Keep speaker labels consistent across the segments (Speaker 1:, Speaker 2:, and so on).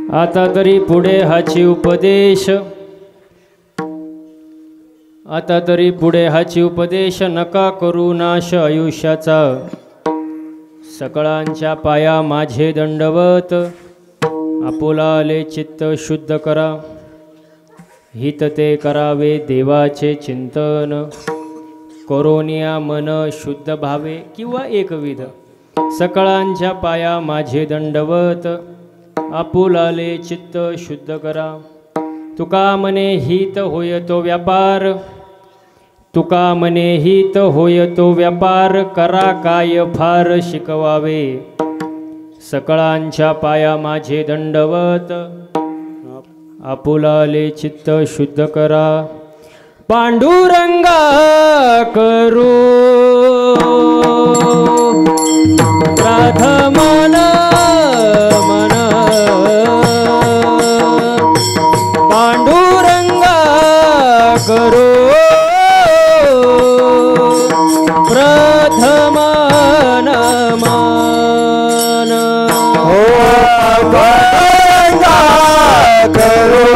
Speaker 1: आता तरी पुढे हाची उपदेश, आता तरी पुढे हाची उपदेश, नका करू नाश आयुष्याचा, सकळांच्या पाया माझे दंडवत, आपुलाले चित्त शुद्ध करा, हित ते करावे देवाचे चिंतन, करोनिया मन शुद्ध भावे किंवा एकविध, सकळांच्या पाया माझे दंडवत, आपुलाले चित्त शुद्ध करा, तुका मने हित होय तो व्यापार, तुका मने हित होय तो व्यापार, करा काय फार शिकवावे, सकळांच्या पाया माझे दंडवत, आपुलाले चित्त शुद्ध करा, पांडुरंगा करू प्रथमन मन, पांडुरंगा करू प्रथमन मन,
Speaker 2: हो पांडुरंगा करू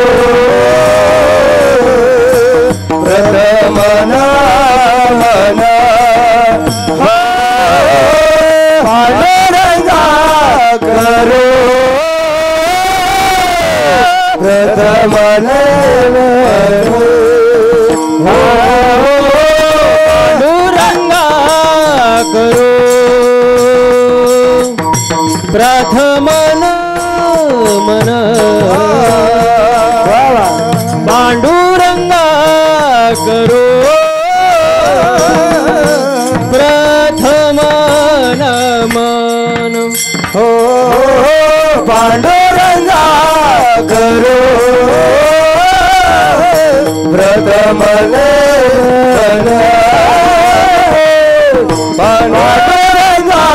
Speaker 2: प्रथमन मन, हो पांडुरंगा करू प्रथमन मन, हो
Speaker 1: पांडुरंगा करू प्रथमन मन, पांडुरंगा करू प्रथमन मन,
Speaker 2: हो पांडुरंगा करू प्रथमन मन, पांडुरंगा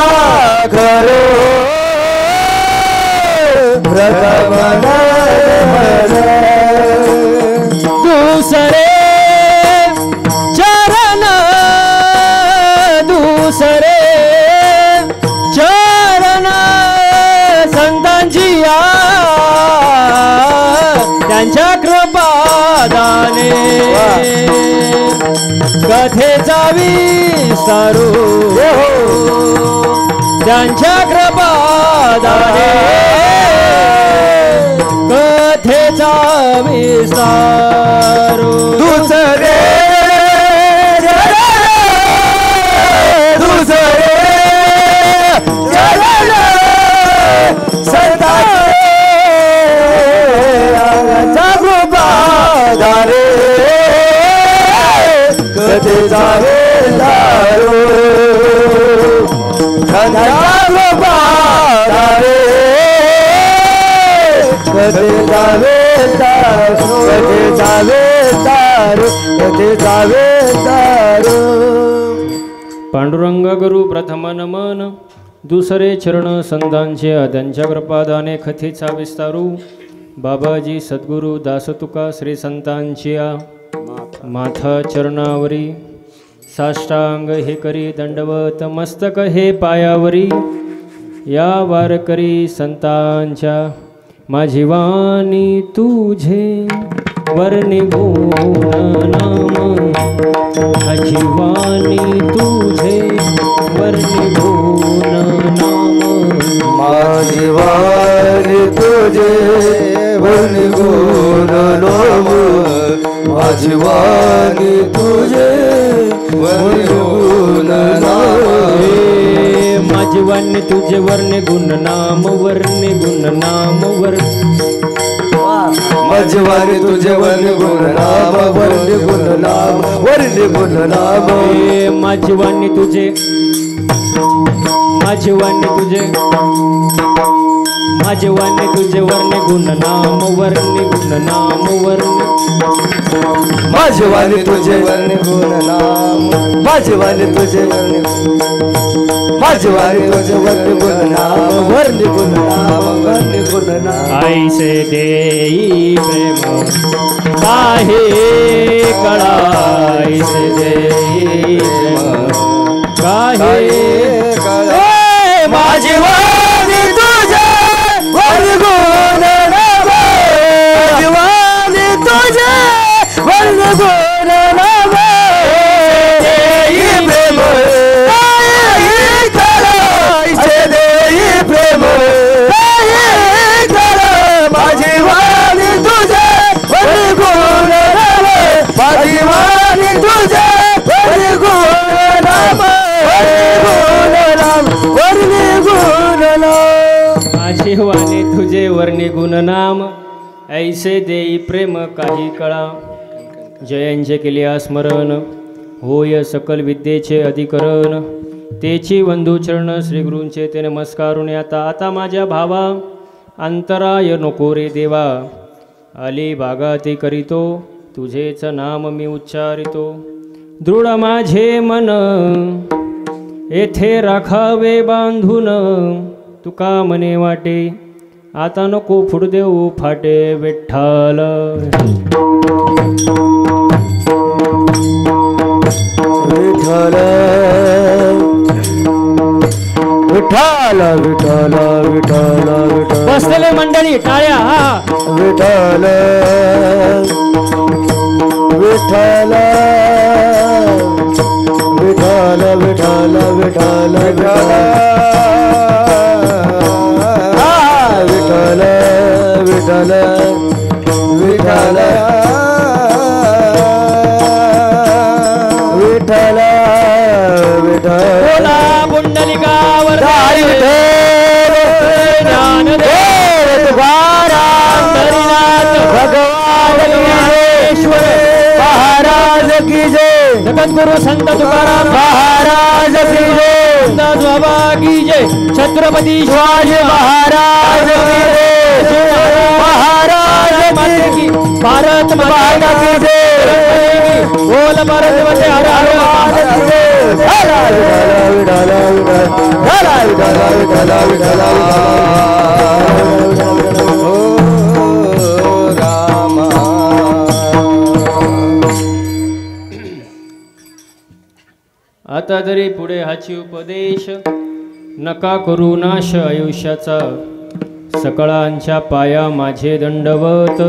Speaker 2: करू प्रथमन मन,
Speaker 1: दूसरे चरण, दूसरे चरण संतांची या, त्यांच्या कृपादाने कथेचा विस्तारू, त्यांच्या कृपादाने कथेचा विस्तारू,
Speaker 2: दुसरे दुसरे चरण संतांच्या कृपादाने कथेचा विस्तारू, त्यांच्या कृपादाने कथेचा विस्तारू, कथेचा विस्तारू, कथेचा विस्तारू,
Speaker 1: पांडुरंग गुरु प्रथमन मन, दुसरे चरण संतांचे त्यांच्या कृपादाने कथेचा विस्तारू, बाबाजी सद्गुरु दासतुका श्री संतांच्या माथा चरणावरी, साष्टांग हे करी दंडवत, मस्तक हे पायावरी, या वारकरी संतांच्या माझी वाणी तुझे वर्णी गुण नाम, माझी वाणी तुझे वर्णी गुण नाम,
Speaker 2: माझी वाणी तुझे वर्णी गुण नाम, माझी वाणी तुझे वर्णी गुण नाम,
Speaker 1: माझी वाणी तुझे वर्णी गुण नाम, वर्णी गुण नाम,
Speaker 2: माझी वाणी तुझे वर्णी गुण नाम, वर्णी गुण नाम, वर्णी गुण नाम,
Speaker 1: माझी वाणी तुझे, माझी वाणी तुझे, माझी वाणी तुझे वर्णी गुण नाम, वर्णी गुण नाम,
Speaker 2: माझी वाणी तुझे वर्णी गुण नाम, माझी वाणी तुझे वर्णी, माझी वाणी तुझे वर्णी गुण नाम, वर्णी गुण नाम, वर्णी गुण नाम,
Speaker 1: ऐसे देई प्रेम काहे कळा, ऐसे देई प्रेम काहे कळा,
Speaker 2: माझी वाणी तुझे वर्णी गुण नाम,
Speaker 1: तुझे वर्णी गुणनाम ऐसे देई प्रेम काही कळा. जयांचे केले स्मरण होय सकल विद्येचे अधिकरण. तेची वंदू चरण श्री गुरूंचे ते नमस्कारून आता. आता माझ्या भावा अंतराय नको रे देवा. आली बागाती करीतो तुझेच नाम मी उच्चारितो. दृढ माझे मन येथे राखावे बांधून. तुका मने वाटे आता नको फुडदेऊ फाटे विठ्ठल.
Speaker 2: विठ्ठल विठ्ठल विठ्ठल विठ्ठल विठ्ठल.
Speaker 1: बसलेले मंडळी टाळ्या. हा
Speaker 2: विठ्ठल विठ्ठल विठ्ठल विठ्ठल विठ्ठल विठ्ठल. विठ्ठल विठ्ठल विठ्ठल विठ्ठल विठ्ठल.
Speaker 1: बोला पुंडलिकावर
Speaker 2: ज्ञानदेव तुकाराम हरिनाथ भगवान ज्ञानेश्वर महाराज की जय.
Speaker 1: जगद्गुरु संत तुकाराम
Speaker 2: महाराज की जय.
Speaker 1: बाबा की जय. छत्रपती
Speaker 2: शिवाजी महाराज की जय. महाराज
Speaker 1: माते की. भारत
Speaker 2: माता की जय.
Speaker 1: बोल भारत माते. हर हर महादेव. आता तरी पुढे हाची उपदेश. नका करू नाश आयुष्याचा. सकळांच्या पाया माझे दंडवत.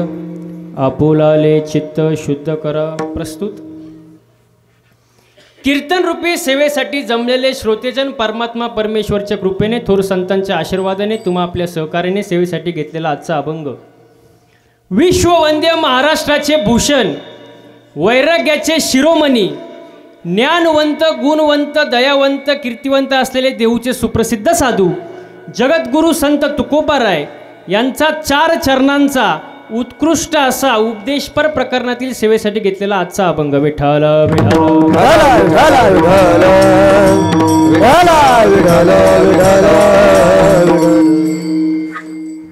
Speaker 1: आपुलाले चित्त शुद्ध करा. प्रस्तुत कीर्तन रूपी सेवेसाठी जमलेले श्रोतेजन परमात्मा परमेश्वरच्या कृपेने थोर संतांच्या आशीर्वादाने तुम्हा आपल्या सहकार्याने सेवेसाठी घेतलेला आजचा अभंग विश्ववंद्य महाराष्ट्राचे भूषण वैराग्याचे शिरोमणी ज्ञानवंत गुणवंत दयावंत कीर्तिवंत असलेले देऊचे सुप्रसिद्ध साधू जगद्गुरु संत तुकोबाराय यांचा 4 चरणांचा उत्कृष्ट असा उपदेशपर प्रकरणातील सेवेसाठी घेतलेला आजचा अभंग. विठ्ठल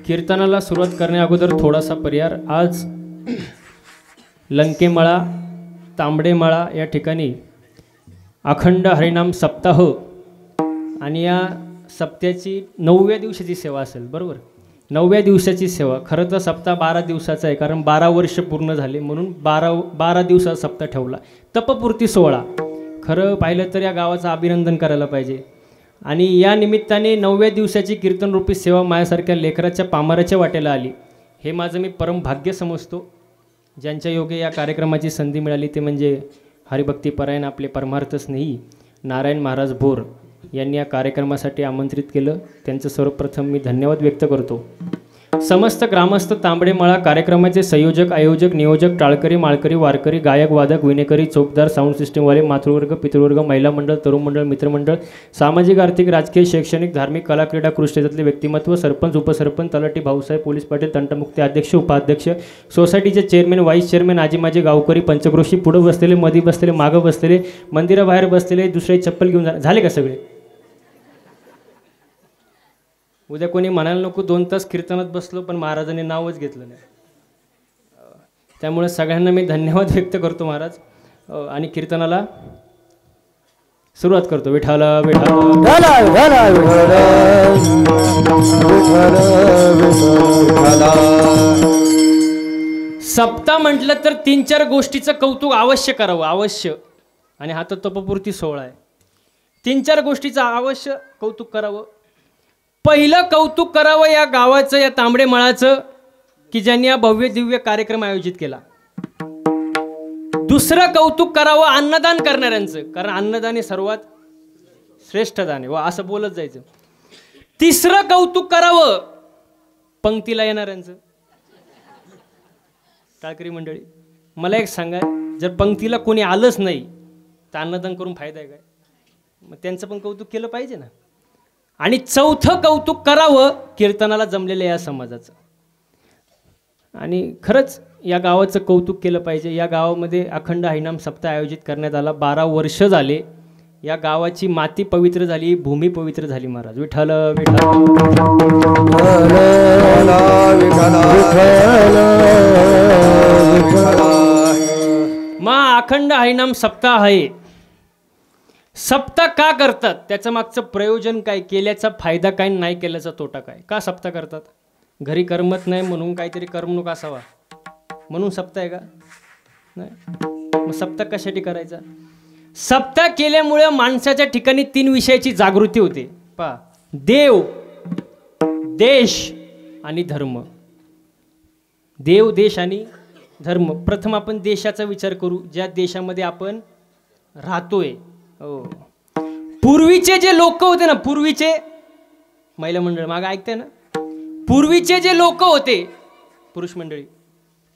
Speaker 1: कीर्तनाला सुरुवात करण्या अगोदर थोडासा पर्याय. आज लंकेमळा तांबडेमळा या ठिकाणी अखंड हरिनाम सप्ताह आणि या सप्त्याची 9व्या दिवसाची सेवा असेल. बरोबर, 9व्या दिवसाची सेवा. खरं तर सप्ताह 12 दिवसाचा आहे, कारण 12 वर्ष पूर्ण झाले म्हणून 12 दिवसाचा सप्ताह ठेवला. तपपूर्ती 16. खरं पाहिलं तर या गावाचं अभिनंदन करायला पाहिजे. आणि या निमित्ताने 9व्या दिवसाची कीर्तनरूपी सेवा माझ्यासारख्या लेकराच्या पामाराच्या वाटेला आली. हे माझं मी परम भाग्य समजतो. ज्यांच्या योगे या कार्यक्रमाची संधी मिळाली ते म्हणजे हरिभक्तीपरायण आपले परमार्थ स्नेही नारायण महाराज भोर यांनी या कार्यक्रमासाठी आमंत्रित केलं. त्यांचं सर्वप्रथम मी धन्यवाद व्यक्त करतो. समस्त ग्रामस्थ तांबडेमळा कार्यक्रमाचे संयोजक आयोजक नियोजक टाळकरी माळकरी वारकरी गायक वादक विनेकरी चौकदार साऊंड सिस्टीमवाले मातृवर्ग पितृवर्ग महिला मंडळ तरुण मंडळ मित्रमंडळ सामाजिक आर्थिक राजकीय शैक्षणिक धार्मिक कला क्रीडा कृषी क्षेत्रातले व्यक्तिमत्व सरपंच उपसरपंच तलाठी भाऊसाहेब पोलीस पाटील तंटमुक्ती अध्यक्ष उपाध्यक्ष सोसायटीचे चेअरमॅन व्हाईस चेअरमॅन आजी माझे गावकरी पंचक्रोशी पुढं बसलेले मध्ये बसलेले मागं बसलेले मंदिराबाहेर बसलेले दुसरे चप्पल घेऊन झाले का सगळे? उद्या कोणी म्हणायला नको 2 तास कीर्तनात बसलो पण महाराजांनी नावच घेतलं नाही. त्यामुळे सगळ्यांना मी धन्यवाद व्यक्त करतो महाराज. आणि कीर्तनाला सुरुवात करतो. विठ्ठल सप्ताह म्हटलं तर 3-4 गोष्टीचं कौतुक अवश्य करावं, अवश्य. आणि हा तर तपपूर्ती 16 आहे. 3-4 गोष्टीचं अवश्य कौतुक करावं. पहिलं कौतुक करावं या गावाचं, या तांबडेमळाचं, की ज्यांनी हा भव्य दिव्य कार्यक्रम आयोजित केला. दुसरं कौतुक करावं अन्नदान करणाऱ्यांचं, कारण अन्नदान हे सर्वात श्रेष्ठ दान आहे व असं बोलत जायचं. तिसरं कौतुक करावं पंक्तीला येणाऱ्यांचं. टाळकरी मंडळी मला एक सांगा, जर पंक्तीला कोणी आलंच नाही तर अन्नदान करून फायदा आहे काय? मग त्यांचं पण कौतुक केलं पाहिजे ना. आणि चौथं कौतुक करावं कीर्तनाला जमलेलं या समाजाचं. आणि खरंच या गावाचं कौतुक केलं पाहिजे. या गावामध्ये अखंड हरिनाम सप्ताह आयोजित करण्यात आला. 12 वर्ष झाले. या गावाची माती पवित्र झाली, भूमी पवित्र झाली. महाराज विठ्ठल विठ्ठल. मग अखंड हरिनाम सप्ताह आहे. सप्ताह का करतात, त्याचं मागचं प्रयोजन काय, केल्याचा फायदा काय, नाही केल्याचा तोटा काय, का सप्ताह करतात? घरी करमत नाही म्हणून काहीतरी करमणूक असावा म्हणून सप्ताह आहे का? नाही. मग सप्ताह कशासाठी करायचा? सप्ताह केल्यामुळे माणसाच्या ठिकाणी 3 विषयाची जागृती होते. पहा, देव, देश आणि धर्म. देव, देश आणि धर्म. प्रथम आपण देशाचा विचार करू, ज्या देशामध्ये आपण राहतोय. हो, पूर्वीचे जे लोक होते ना, पूर्वीचे महिला मंडळ मागे ऐकते ना, पूर्वीचे जे लोक होते पुरुष मंडळी,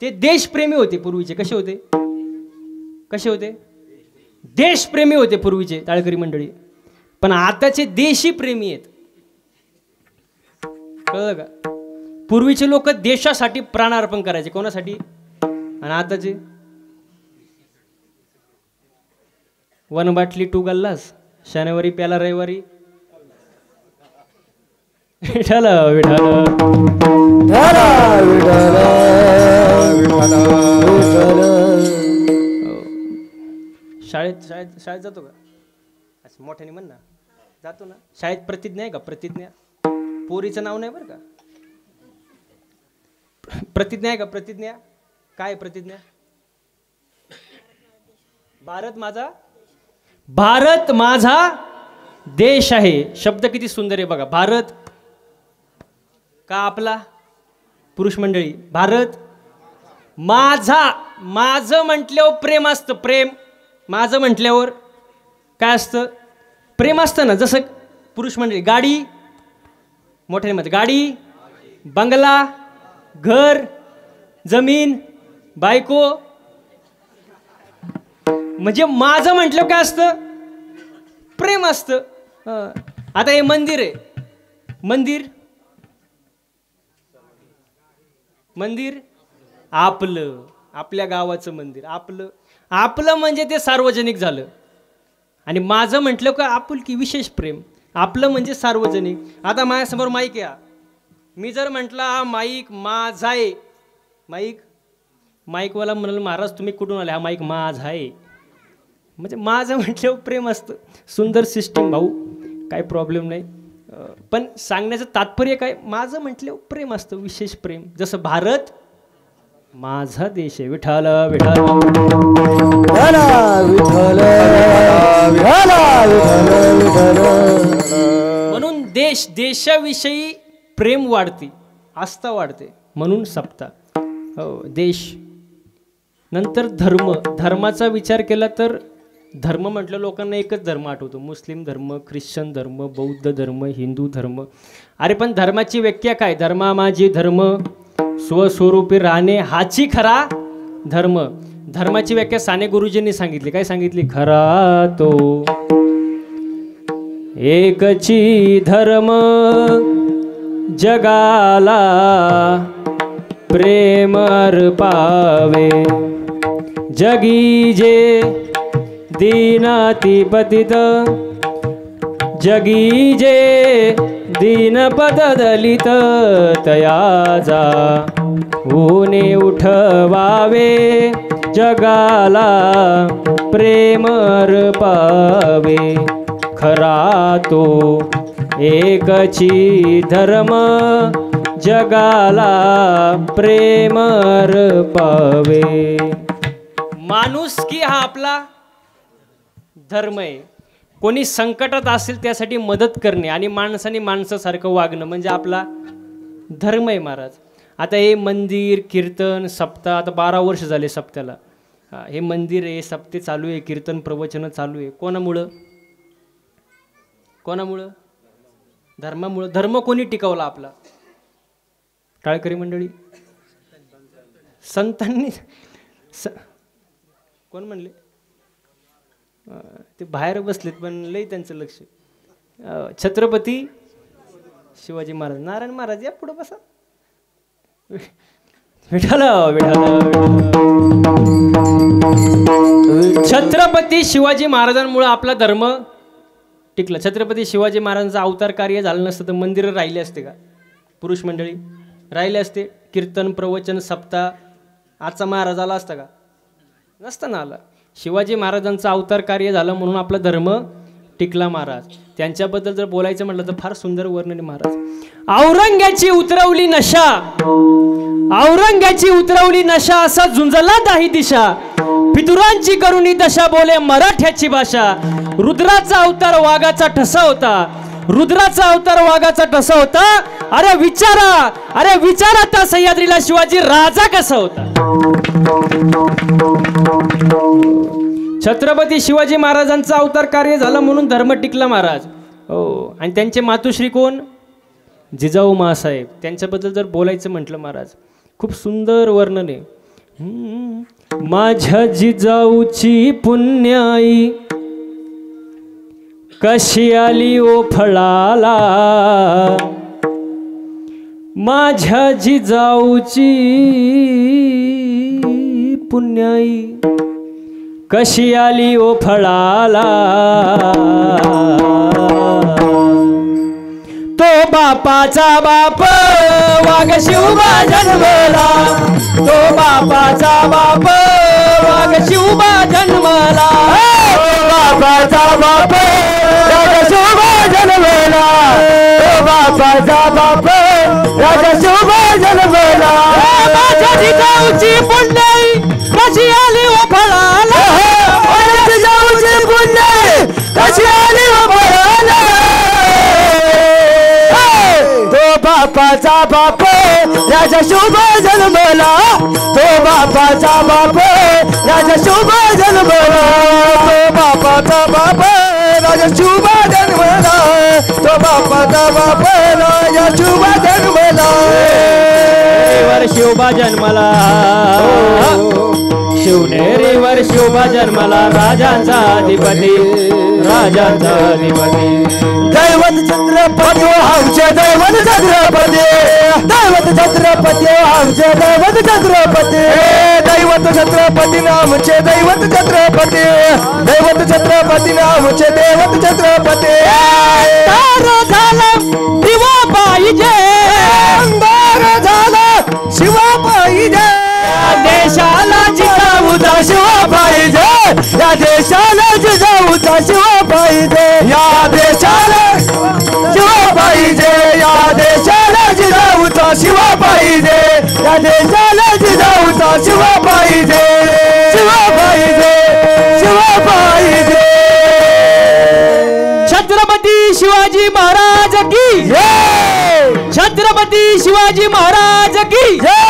Speaker 1: ते देशप्रेमी होते. पूर्वीचे कसे होते? कसे होते? देशप्रेमी होते पूर्वीचे टाळकरी मंडळी. पण आताचे देशी प्रेमी आहेत. कळलं का? पूर्वीचे लोक देशासाठी प्राणार्पण करायचे. कोणासाठी? आणि आताचे वन बाटली 2 गल्लास, शनिवारी प्याला रविवारी. विठाल विठाल शाळेत शाळेत शाळेत जातो का? असं मोठ्याने म्हण ना. जातो ना शाळेत. प्रतिज्ञा आहे का? प्रतिज्ञा. पोरीचं नाव नाही बरं का. प्रतिज्ञा आहे का? प्रतिज्ञा काय? प्रतिज्ञा. भारत माझा, भारत माझा देश आहे. शब्द किती सुंदर आहे बघा. भारत का आपला? पुरुष मंडळी, भारत माझा. माझं म्हटल्यावर प्रेम असतं. प्रेम. माझं म्हटल्यावर काय असतं? प्रेम असतं ना. जसं पुरुष मंडळी, गाडी, मोठ्या मध्ये गाडी, बंगला, घर, जमीन, बायको. म्हणजे माझं म्हटलं काय असतं? प्रेम असतं. आता हे मंदिर आहे. मंदिर, मंदिर आपलं, आपल्या गावाचं मंदिर आपलं. आपलं म्हणजे ते सार्वजनिक झालं. आणि माझं म्हटलं का आपुलकी, विशेष प्रेम. आपलं म्हणजे सार्वजनिक. आता माझ्यासमोर माईक या, मी जर म्हटलं हा माईक माझा आहे, माईक, माईकवाला म्हणाल महाराज तुम्ही कुठून आले? हा माईक माझा आहे. म्हणजे माझं म्हटल्यावर प्रेम असतं. सुंदर सिस्टीम भाऊ, काही प्रॉब्लेम नाही. पण सांगण्याचं तात्पर्य काय? माझं म्हटल्यावर प्रेम असतं, विशेष प्रेम. जसं भारत माझा देश आहे. विठाल विठाल म्हणून देश, देशाविषयी प्रेम वाढते, आस्था वाढते. म्हणून सप्ताह. हो, देश. नंतर धर्म. धर्माचा विचार केला तर धर्म म्हटलं लोकांना एकच धर्म आठवतो. मुस्लिम धर्म, ख्रिश्चन धर्म, बौद्ध धर्म, हिंदू धर्म. अरे पण धर्माची व्याख्या काय? धर्मा माझी धर्म, स्वस्वरूपी राहणे हाची खरा धर्म. धर्माची व्याख्या साने गुरुजींनी सांगितली. काय सांगितली? खरा तो एकची धर्म, जगाला प्रेम अर्पावे. जगी जे दीनाति पतित, जगी जे दीनपद दलित, तयाचा ऊने उठवावे. जगाला प्रेम अर्पावे. खरा तो एकची धर्म, जगाला प्रेम अर्पावे. माणुसकी हा आपला धर्म आहे. कोणी संकटात असेल त्यासाठी मदत करणे आणि माणसाने माणसासारखं वागणं म्हणजे आपला धर्म आहे महाराज. आता हे मंदिर, कीर्तन, सप्ताह, आता 12 वर्ष झाले सप्त्याला. हे मंदिर आहे, सप्ते चालू आहे, कीर्तन प्रवचन चालू आहे. कोणामुळं? कोणामुळं? धर्मामुळं. धर्म कोणी टिकवला आपला? टाळकरी मंडळी, संतांनी. कोण म्हणले? ते बाहेर बसलेत पण लई त्यांचं लक्ष. छत्रपती शिवाजी महाराज. नारायण महाराज या पुढे बसा. विठाल विठाल. छत्रपती शिवाजी महाराजांमुळे आपला धर्म टिकला. छत्रपती शिवाजी महाराजांचा अवतार कार्य झालं नसतं तर मंदिरं राहिले असते का? पुरुष मंडळी राहिले असते. कीर्तन प्रवचन सप्ताह आजचा महाराज आला असता का? नसता ना आला. शिवाजी महाराजांचं अवतार कार्य झालं म्हणून आपला धर्म टिकला महाराज. त्यांच्याबद्दल जर बोलायचं म्हटलं तर फार सुंदर वर्णन महाराज. औरंग्याची उतरवली नशा, औरंग्याची उतरवली नशा, असा झुंजला दाही दिशा, पितुरांची करुणी दशा, बोले मराठ्याची भाषा. रुद्राचा अवतार वाघाचा ठसा होता, रुद्राचा अवतार वाघाचा ठसा होता. अरे विचारा त्या सह्याद्रीला शिवाजी राजा कसा होता. छत्रपती शिवाजी महाराजांचा अवतार कार्य झालं म्हणून धर्म टिकला महाराज. हो. आणि त्यांचे मातोश्री कोण? जिजाऊ मासाहेब. त्यांच्याबद्दल जर बोलायचं म्हटलं महाराज खूप सुंदर वर्णन आहे. माझ्या जिजाऊची पुण्याई कशी आली ओ फळाला, माझ्या जिजाऊची पुण्याई कशी आली ओ फळाला. तो बापाचा बाप वाघ शिवबा जन्मला, तो बापाचा बाप वाघ शिवबा जन्मला, बापाचा बाप राजा शिवबा जन्मला, तो बापाचा बाप राजा शिवबा जन्मला. माझ्या जिजाऊची पुण्याई कशी आली ओ फळाला, माझ्या जिजाऊची पुण्याई कशी आली ओ फळाला. तो बापाचा बाप राजा शिवबा जन्मला, तो बापाचा बाप राजा शिवबा जन्मला, तो बापाचा बाप राजा शिवबा जन्मला, तो बापाचा बाप राजा शिवबा जन्मला. वर शिवबा जन्मला, शिवनेरीवर शिवबा जन्मला, राजांचा अधिपती, राजांचा अधिपती. दैवत छत्रपती आमचे दैवत छत्रपती, दैवत छत्रपती आमचे दैवत छत्रपती, दैवत छत्रपती नामचे दैवत छत्रपती, दैवत छत्रपती नामचे दैवत छत्रपती. अंधार झाला शिवा पाहिजे, अंधार झाला शिवा पाहिजे, देशाला जिजाऊचा शिवा पाहिजे, या देशाला जिजाऊचा शिवा पाहिजे, या देशाला शिवा पाहिजे, या देशाला जिजाऊचा शिवा पाहिजे, या देशाला जिजाऊचा शिवा पाहिजे, शिवा पाहिजे, शिवा पाहिजे. छत्रपती शिवाजी महाराज की जय, छत्रपती शिवाजी महाराज की जय.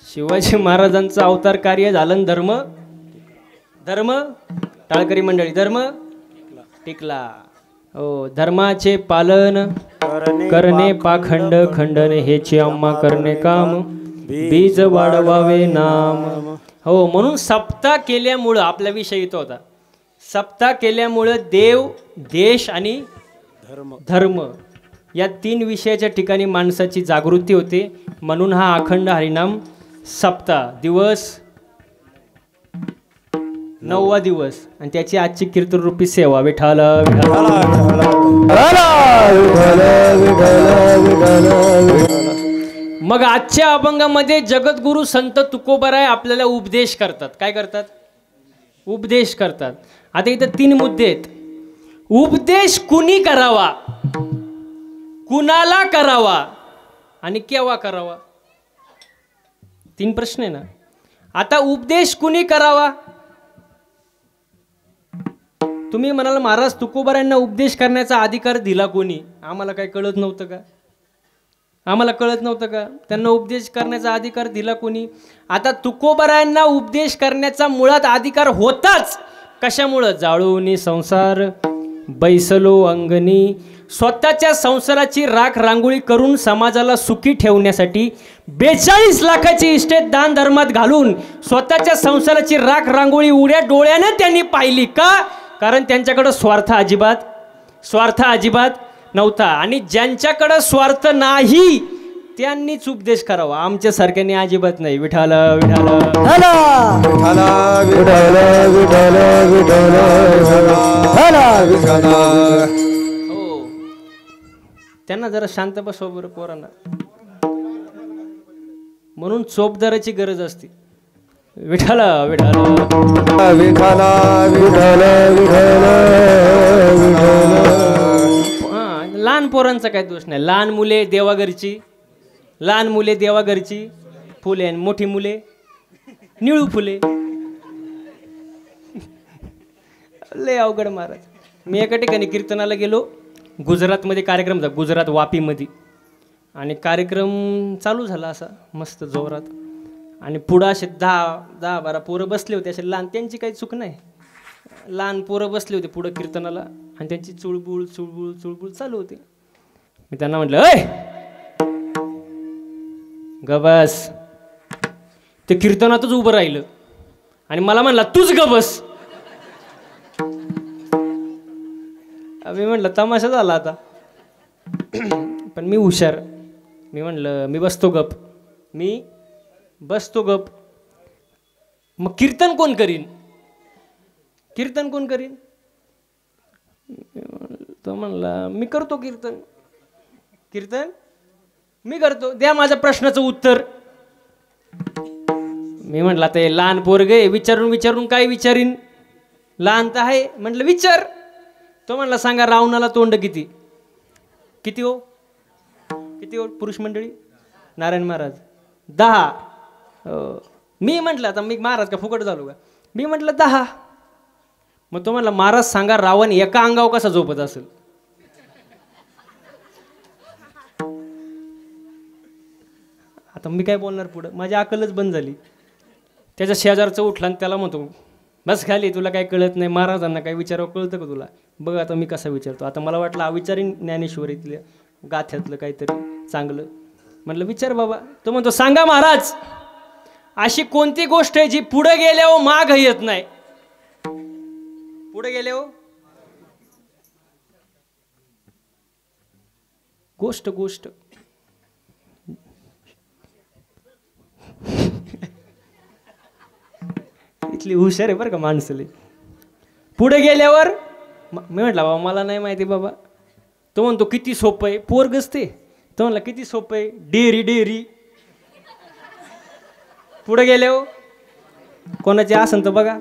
Speaker 1: शिवाजी महाराजांचं अवतार कार्य झालं. धर्म धर्म टाळकरी मंडळी धर्म टिकला. हो. धर्माचे पालन करणे पाखंड खंडन हेचे आम्हा करणे काम, बीज वाढवावे नाम. हो. म्हणून सप्ताह केल्यामुळं आपला विषय येतो होता. सप्ताह केल्यामुळं देव, देश आणि धर्म या तीन विषयाच्या ठिकाणी माणसाची जागृती होते. म्हणून हा अखंड हरिनाम सप्ताह दिवस 9वा दिवस आणि त्याची आजची कीर्तनरूपी सेवा. विठाल मग आजच्या अभंगामध्ये जगद्गुरु संत तुकोबाराय आपल्याला उपदेश करतात. काय करतात? उपदेश करतात. आता इथं 3 मुद्दे आहेत. उपदेश कुणी करावा, कुणाला करावा आणि केव्हा करावा, 3 प्रश्न आहे ना. आता उपदेश कुणी करावा? तुम्ही म्हणाल महाराज तुकोबारायांना उपदेश करण्याचा अधिकार दिला कोणी? आम्हाला काय कळत नव्हतं का? आम्हाला कळत नव्हतं का? त्यांना उपदेश करण्याचा अधिकार दिला कोणी? आता तुकोबारायांना उपदेश करण्याचा मुळात अधिकार होताच. कशामुळं? जाळूनी संसार बैसलो अंगणी, स्वतःच्या संसाराची राख रांगोळी करून समाजाला सुखी ठेवण्यासाठी 42 लाखाची इस्टेट दान धर्मात घालून स्वतःच्या संसाराची राख रांगोळी उड्या डोळ्याने त्यांनी पाहिली. का? कारण त्यांच्याकडे स्वार्थ अजिबात स्वार्थ अजिबात नव्हता. आणि ज्यांच्याकडे स्वार्थ नाही त्यांनीच उपदेश करावा, आमच्यासारख्याने अजिबात नाही. विठाल विठाल हो, त्यांना जरा शांत बसवा बरं पोरांना. म्हणून चोपदाराची गरज असते. विठाल विठाल विठाल लहान पोरांचा काही दोष नाही. लहान मुले देवाघरची, लहान मुले देवाघरची फुले आणि मोठी मुले निळू फुले. लय अवघड महाराज. मी एका ठिकाणी कीर्तनाला गेलो, गुजरातमध्ये कार्यक्रम होता, गुजरात वापीमध्ये. आणि कार्यक्रम चालू झाला असा मस्त जोरात. आणि पुढं असे 10-12 पोरं बसले होते, असे लहान, त्यांची काही चूक नाही. लहान पोरं बसले होते पुढं कीर्तनाला आणि त्यांची चुळबुळ चुळबुळ चुळबुळ चालू होती. मी त्यांना म्हटलं, अय गबस. ते कीर्तनातच उभं राहिलं आणि मला म्हणला तूच गबस. मी म्हटलं तमाशा झाला आता. पण मी हुशार. मी म्हटलं मी बसतो गप, मी बसतो गप. मग कीर्तन कोण करीन, कीर्तन कोण करीन. तो म्हणला मी करतो कीर्तन, कीर्तन मी करतो, द्या माझ्या प्रश्नाचं उत्तर. मी म्हटलं आता हे लहान पोरगे विचारून विचारून काय विचारीन, लहान तर आहे. म्हटलं विचार. तो म्हणला सांगा रावणाला तोंड किती, किती हो, किती हो पुरुष मंडळी. नारायण महाराज 10. मी म्हटलं आता मी महाराज का फुकट झालो का. मी म्हटलं 10. मग तो म्हणला महाराज सांगा रावण एका अंगावर कसा झोपत असेल. आता मी काय बोलणार पुढं, माझी अकलच बंद झाली. त्याच्या शेजारचं उठला आणि त्याला म्हणतो बस खाली, तुला काय कळत नाही, महाराजांना काय विचारावं कळतं का तुला. बघ आता मी कसा विचारतो. आता मला वाटलं अविचारीन ज्ञानेश्वरीतल्या गाथ्यातलं काहीतरी चांगलं. म्हटलं विचार बाबा. तो म्हणतो सांगा महाराज अशी कोणती गोष्ट आहे जी पुढे गेल्यावर माग येत नाही. पुढे गेल्यावर गोष्ट गोष्ट इथली हुशार आहे बरं का माणसले. पुढे गेल्यावर मी म्हटलं बाबा मला नाही माहिती बाबा. तो म्हणतो किती सोपं आहे, पोरगच ते. तो म्हणला किती सोपं आहे, डेअरी डेअरी. पुढे गेल्यावर कोणाची आसन तर बघा,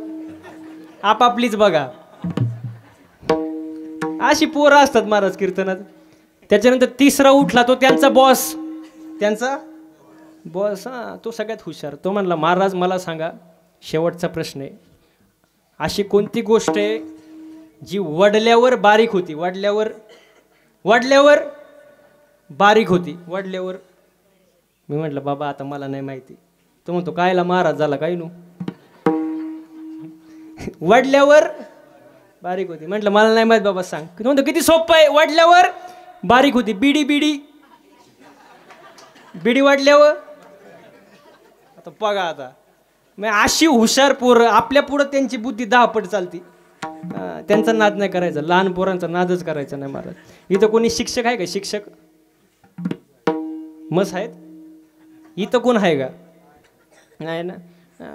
Speaker 1: आपापलीच बघा. अशी पोरं असतात महाराज कीर्तनात. त्याच्यानंतर तिसरा उठला तो त्यांचा बॉस, त्यांचा बॉस. हां तो सगळ्यात हुशार. तो म्हणला महाराज मला सांगा शेवटचा प्रश्न आहे, अशी कोणती गोष्ट आहे जी वडल्यावर बारीक होती, वडल्यावर बारीक होती, वडल्यावर. मी म्हटलं बाबा आता मला नाही माहिती. तो म्हणतो कायला महाराज झाला काय नु, वडल्यावर बारीक होती. म्हटलं मला नाही माहित बाबा सांग. तो म्हणतो किती सोपं आहे, वडल्यावर बारीक होती. बिडी बिडी बिडी वाढल्यावर. आता बघा आता मग अशी हुशार पोरं आपल्या पुढं त्यांची बुद्धी 10 पट चालती. त्यांचा नाद नाही करायचा, लहान पोरांचा नादच करायचा नाही महाराज. इथं कोणी शिक्षक आहे का, शिक्षक मस आहेत इथं कोण आहे का, नाही ना.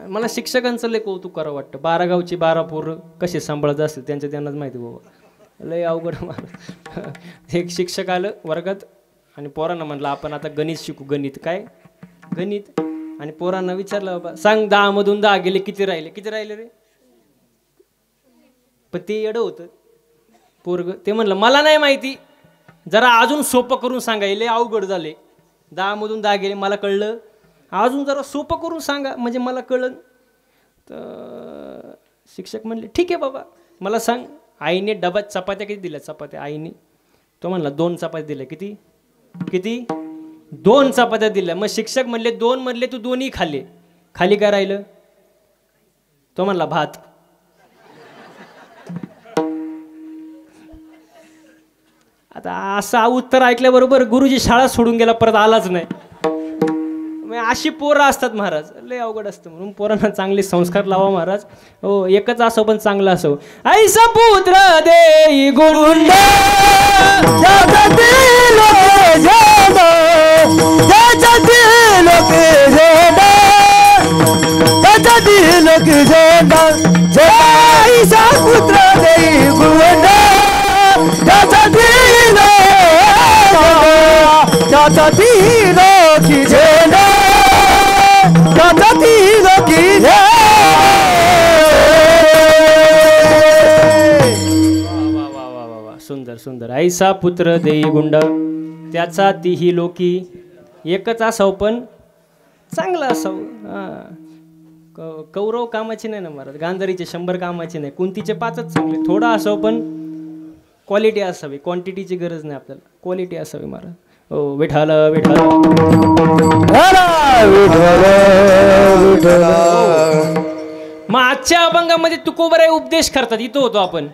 Speaker 1: मला शिक्षकांचं लय कौतुक करावं वाटतं. 12 गावची 12 पोरं कसे सांभाळत असतील त्यांचं त्यांनाच माहिती बाबा. लय अवघड मला. एक शिक्षक आलं वर्गात आणि पोरांना म्हटलं आपण आता गणित शिकू. गणित काय, गणित. आणि पोरांना विचारलं बाबा सांग 10 मधून 10 गेले किती राहिले, किती राहिले रे. पण ते येडं होतं पोरग. ते म्हणलं मला नाही माहिती, जरा अजून सोपं करून सांगा, लय अवघड झाले. 10 मधून 10 गेले मला कळलं, अजून जरा सोपं करून सांगा म्हणजे मला कळलं. तर शिक्षक म्हणले ठीक आहे बाबा मला सांग, आईने डब्यात चपात्या किती दिल्या, चपात्या आईने. तो म्हणला 2 चपात्या दिल्या. किती किती 2 चपात्या दिल्या. मग शिक्षक म्हणले 2 मधले तू 2ही खाल्ले, खाली काय राहिलं. तो म्हणला भात. आता असं उत्तर ऐकल्याबरोबर गुरुजी शाळा सोडून गेला, परत आलाच नाही. अशी पोरं असतात महाराज, लय अवघड असतं. म्हणून पोरांना चांगले संस्कार लावा महाराज. हो, एकच असो पण चांगला असो. ऐसा पुत्र देई गुरुंड
Speaker 2: ऐसा पुत्र देई गुरुंड त्याचा दिलो की झेंडा त्याचा दिलो की
Speaker 1: सुंदर सुंदर. ऐसा पुत्र देई गुंड त्याचा तीही लोकी. एकच असाव पण चांगला असाव. कौरव कामाची नाही ना महाराज, गांधारीचे 100 कामाची नाही, कुंतीचे 5च चांगले. थोडा असावं पण क्वालिटी असावी, क्वांटिटीची गरज नाही आपल्याला, क्वालिटी असावी महाराज. हो, विठाल विठाल. मग आजच्या अभंगामध्ये तुकोबराय उपदेश करतात. इथं होतो आपण.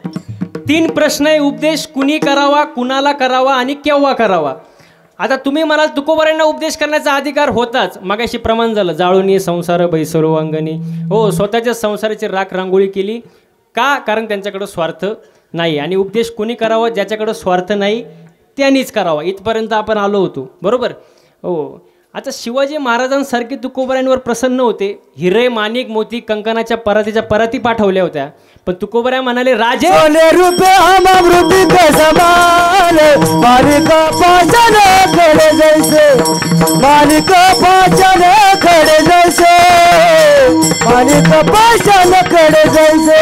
Speaker 1: 3 प्रश्न आहे. उपदेश कुणी करावा, कुणाला करावा आणि केव्हा करावा. आता तुम्ही म्हणाल तुकोबरायांना उपदेश करण्याचा अधिकार होताच. मगाशी प्रमाण झालं, जाळूनी संसार बैसरो अंगणी. हो, स्वतःच्या संसाराची राख रांगोळी केली का, कारण त्यांच्याकडं स्वार्थ नाही. आणि उपदेश कुणी करावा, ज्याच्याकडं स्वार्थ नाही त्यांनीच करावा. इथपर्यंत आपण आलो होतो, बरोबर. हो, आता शिवाजी महाराजांसारखे तुकोबरायांवर प्रसन्न होते. हिरे माणिक मोती कंकणाच्या परातीच्या पराती पाठवल्या होत्या, पण तुकोबराय म्हणाले राजे
Speaker 2: रुपये अमृती समान मालिक पाचन खडे जैसे मालिक पाचन खडे जैसे मालिक पाचन खडे जैसे